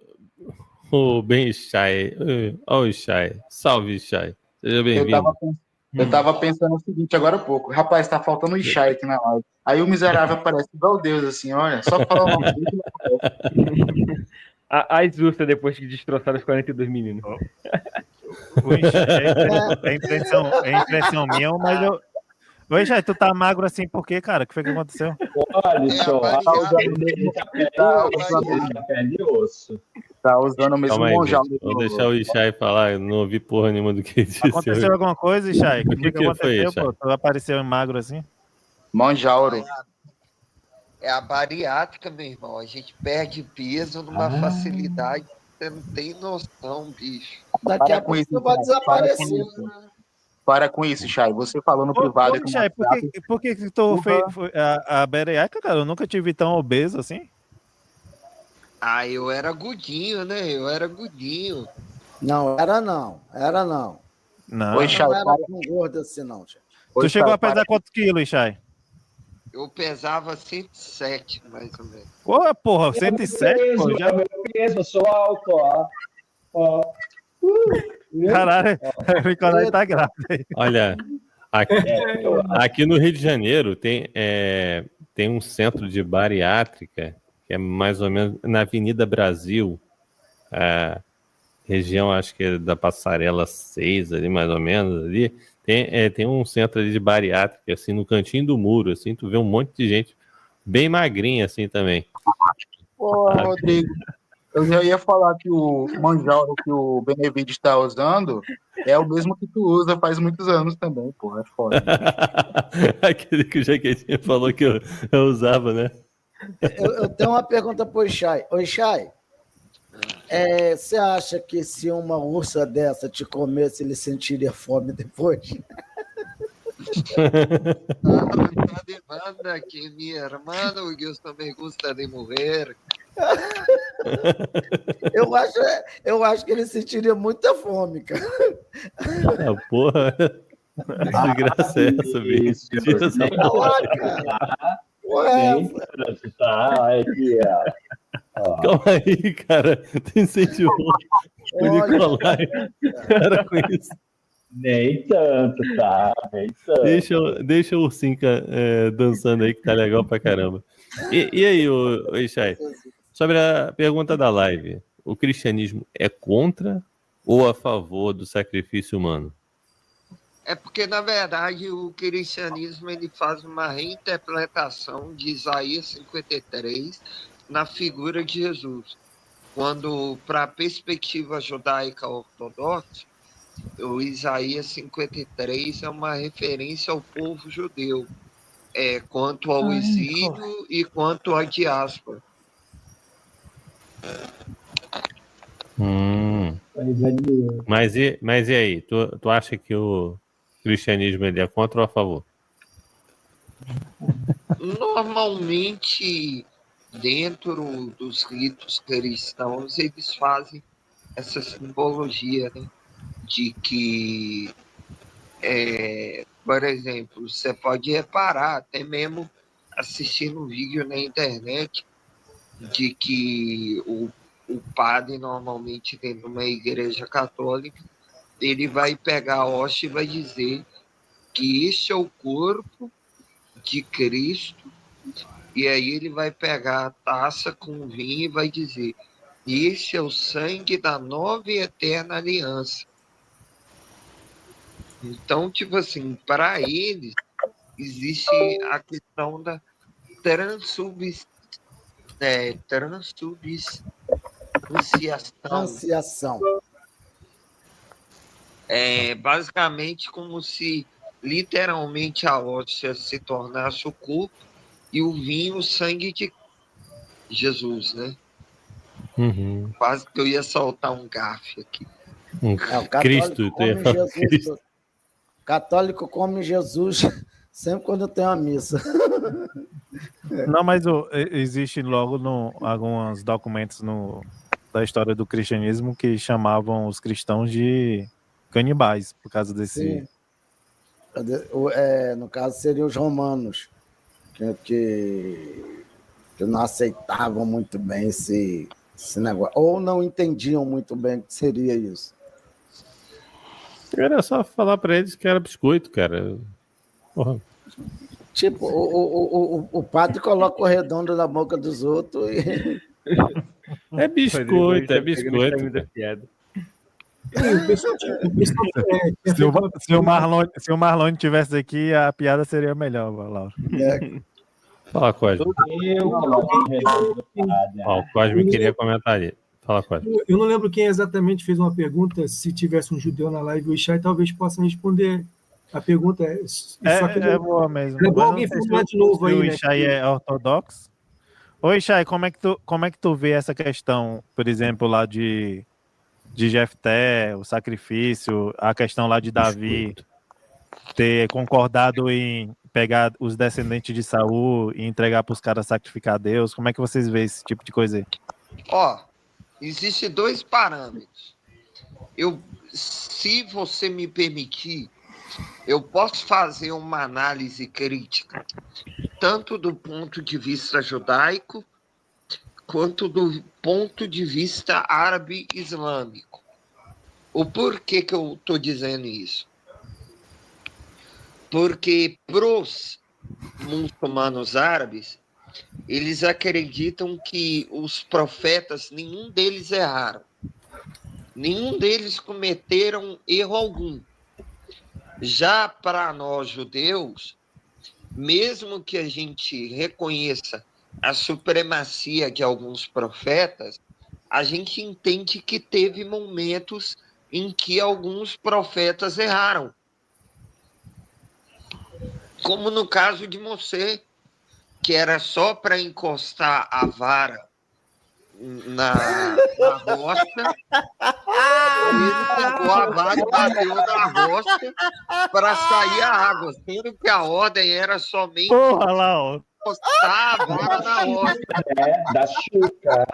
o Ben Shai. Olha o Shai. Salve, Shai. Seja bem-vindo. Eu tava pensando o seguinte agora há pouco. Rapaz, tá faltando um Shai aqui na live. Aí o miserável aparece igual Deus, assim, olha. Só falar o nome dele. As ursas depois que destroçaram os 42 meninos. É impressão minha, mas eu... Oi, Jai, tu tá magro assim por quê, cara? O que foi que aconteceu? Olha só, pele e osso. Tá usando o mesmo monjal. Vou deixar o Ishai falar, eu não ouvi porra nenhuma do que disse. Aconteceu alguma coisa, Ishai? O que aconteceu, foi, pô? Tu apareceu magro assim? Monjauro. É a bariátrica, meu irmão. A gente perde peso numa facilidade. Você não tem noção, bicho. Daqui a pouco você vai desaparecer. Para com isso, Chay. Você falou no privado. Chay, por que tu fez a bariátrica, cara? Eu nunca te vi tão obeso assim. Eu era gordinho, né? Não, era não. Não. Oi, Chay, não era tão gordo assim, não, Chay. Tu chegou a pesar quantos quilos, Chay? Eu pesava 107, mais ou menos. Porra, 107? Pô, eu sou alto, ó. Caralho, o Nicolai tá grávido aí. Olha, aqui no Rio de Janeiro tem um centro de bariátrica que é mais ou menos na Avenida Brasil, região, acho que é da Passarela 6, ali mais ou menos, ali. Tem um centro ali de bariátrica, assim, no cantinho do muro, assim, tu vê um monte de gente bem magrinha, assim, também. Pô, Rodrigo, eu já ia falar que o manjauro que o Benevides está usando é o mesmo que tu usa faz muitos anos também, pô, é foda. Aquele que o Jaquetinho falou que eu usava, né? Eu tenho uma pergunta pro Ishai. Oi, Ishai, Você acha que se uma ursa dessa te comesse, ele sentiria fome depois? Manda que minha irmã, eu também gosta de morrer. Eu acho que ele sentiria muita fome, cara. Porra. Que graça é essa, bicho? Tira essa porra. Calma aí, cara. Tu incentivou o Nicolai. Para com isso. Nem tanto, tá? Nem tanto. Deixa o Ursinca dançando aí, que tá legal pra caramba. E aí, o Ixai? Sobre a pergunta da live, o cristianismo é contra ou a favor do sacrifício humano? É porque, na verdade, o cristianismo ele faz uma reinterpretação de Isaías 53 na figura de Jesus. Quando, para a perspectiva judaica ortodoxa, o Isaías 53 é uma referência ao povo judeu, quanto ao exílio e quanto à diáspora. Mas e aí? Tu acha que o cristianismo ele é contra ou a favor? Normalmente, dentro dos ritos cristãos, eles fazem essa simbologia, né? De que, por exemplo, você pode reparar, até mesmo assistindo um vídeo na internet, de que o padre, normalmente dentro de uma igreja católica, ele vai pegar a hóstia e vai dizer que este é o corpo de Cristo, e aí ele vai pegar a taça com vinho e vai dizer: este é o sangue da nova e eterna aliança. Então, tipo assim, para eles, existe a questão da transubstanciação. É basicamente como se literalmente a hóstia se tornasse o corpo e o vinho o sangue de Jesus, né? Uhum. Quase que eu ia soltar um gafe aqui. Cristo, tu ia falar Cristo. Católico come Jesus sempre quando tem uma missa. Não, mas existe logo alguns documentos da história do cristianismo que chamavam os cristãos de canibais, por causa desse... Sim. No caso, seriam os romanos, que não aceitavam muito bem esse negócio, ou não entendiam muito bem o que seria isso. Era só falar pra eles que era biscoito, cara. Porra. Tipo, o padre coloca o redondo na boca dos outros e... É biscoito, é biscoito. Se o Marlon tivesse aqui, a piada seria melhor, Laura. Fala, Cosme. O Cosme queria comentar ali. Fala, Cosme. Eu não lembro quem exatamente fez uma pergunta. Se tivesse um judeu na live, o Ixai talvez possa responder. A pergunta é boa mesmo. É bom alguém falar de novo aí, né? O Ixai é ortodoxo. Oi, Ixai, como é que tu vê essa questão, por exemplo, lá de Jefté, o sacrifício, a questão lá de Davi ter concordado em pegar os descendentes de Saul e entregar para os caras sacrificar a Deus? Como é que vocês veem esse tipo de coisa aí? Existem 2 parâmetros. Se você me permitir, eu posso fazer uma análise crítica, tanto do ponto de vista judaico, quanto do ponto de vista árabe-islâmico. O porquê que eu estou dizendo isso? Porque para os muçulmanos árabes, eles acreditam que os profetas, nenhum deles erraram. Nenhum deles cometeram erro algum. Já para nós judeus, mesmo que a gente reconheça a supremacia de alguns profetas, a gente entende que teve momentos em que alguns profetas erraram. Como no caso de Mosè, que era só para encostar a vara na rocha. Ele pegou a vara e bateu na rocha para sair a água, sendo que a ordem era somente encostar a vara na rocha. Da Xuca.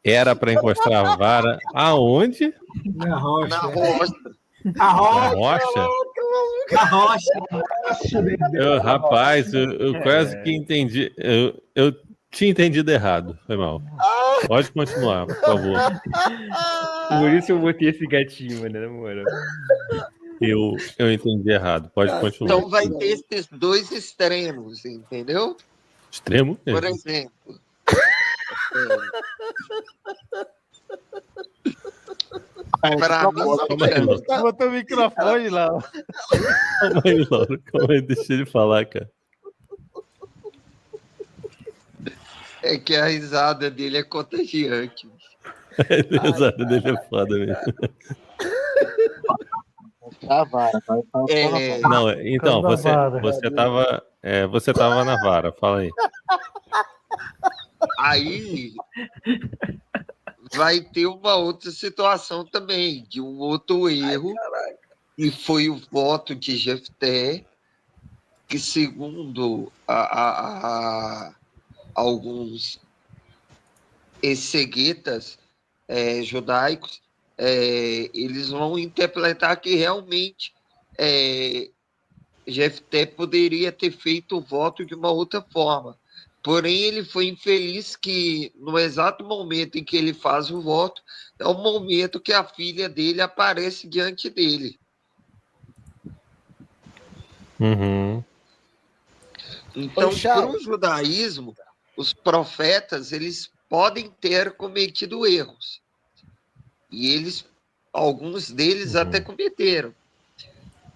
Era para encostar a vara aonde? Na rocha. Na rocha. A rocha. Na rocha? A rocha. Rapaz, eu quase que entendi. Eu tinha entendido errado. Foi mal. Pode continuar, por favor. Por isso eu botei esse gatinho, mano, na moral. Eu entendi errado. Pode continuar. Então vai ter esses dois extremos, entendeu? Extremo? Por exemplo. Para mim, botou o microfone lá. Calma aí, Laura. Calma aí, deixa ele falar, cara. É que a risada dele é contagiante. A risada dele é foda mesmo. Não, então, você tava na vara, fala aí. Aí vai ter uma outra situação também, de um outro erro, e foi o voto de Jefté, que segundo alguns exegetas judaicos, eles vão interpretar que realmente Jefté poderia ter feito o voto de uma outra forma. Porém, ele foi infeliz que, no exato momento em que ele faz o voto, é o momento que a filha dele aparece diante dele. Uhum. Então, para o judaísmo, os profetas, eles podem ter cometido erros. E alguns deles até cometeram.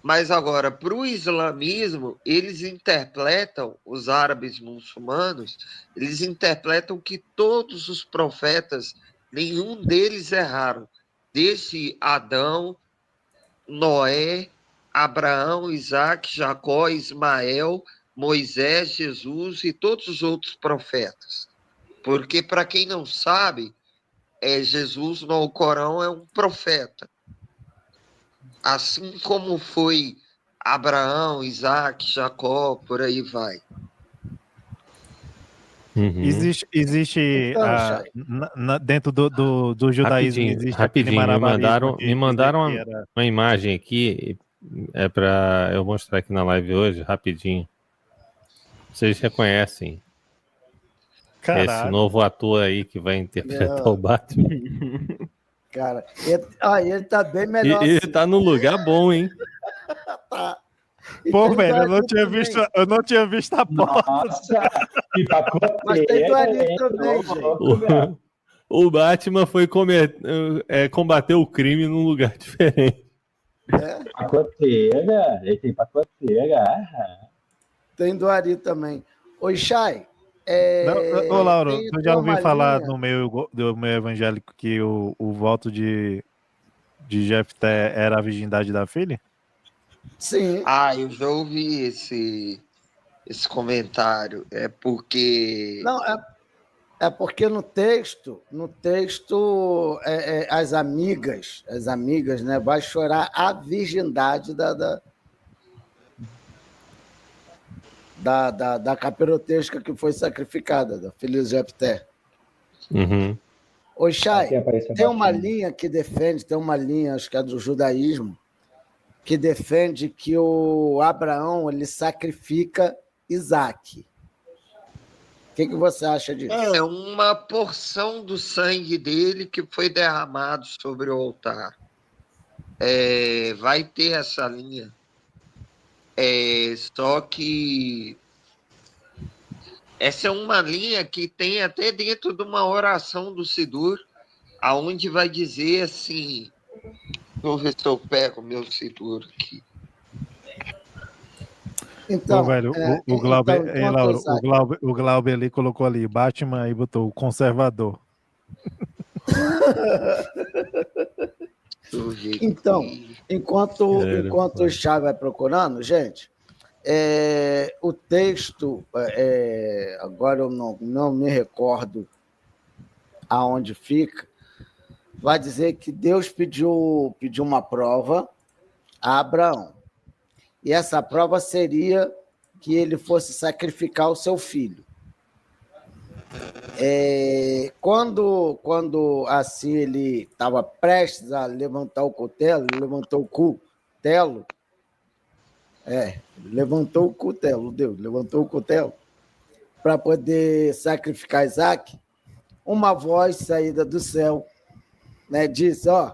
Mas agora, para o islamismo, eles interpretam, os árabes muçulmanos, eles interpretam que todos os profetas, nenhum deles erraram. Desde Adão, Noé, Abraão, Isaac, Jacó, Ismael, Moisés, Jesus e todos os outros profetas. Porque, para quem não sabe, Jesus no Corão é um profeta. Assim como foi Abraão, Isaac, Jacó, por aí vai. Uhum. Existe dentro do judaísmo, rapidinho, me mandaram uma imagem aqui, para eu mostrar aqui na live hoje, rapidinho. Vocês reconhecem esse novo ator aí que vai interpretar o Batman? Cara, ele tá bem melhor. Ele tá no lugar bom, hein? Tá. Pô, velho, eu não tinha visto a porta. Nossa, que pacoteira. Mas tem do ali também, gente. O Batman foi combater o crime num lugar diferente. Pacoteira, ele tem pacoteira. Tem do Ari também. Oi, Chay. Ô, Lauro, tu já ouviu falar do meio evangélico que o voto de Jefté era a virgindade da filha? Sim. Eu já ouvi esse comentário. É porque... Não, é porque no texto as amigas, né, vai chorar a virgindade da capirotesca que foi sacrificada, da filha de Jefté. Uhum. Ô, Chay, tem uma linha que defende, acho que é do judaísmo, que defende que o Abraão ele sacrifica Isaac. O que você acha disso? É uma porção do sangue dele que foi derramado sobre o altar. Vai ter essa linha. Só que essa é uma linha que tem até dentro de uma oração do Sidur, aonde vai dizer assim, vou ver se eu pego o meu Sidur aqui. Então, velho, o Glauber ali colocou ali Batman e botou o conservador. Então, enquanto o Chá vai procurando, gente, o texto, agora eu não me recordo aonde fica, vai dizer que Deus pediu uma prova a Abraão. E essa prova seria que ele fosse sacrificar o seu filho. Quando assim ele estava prestes a levantar o cutelo, ele levantou o cutelo, levantou o cutelo para poder sacrificar Isaac, uma voz saída do céu, né, disse, ó,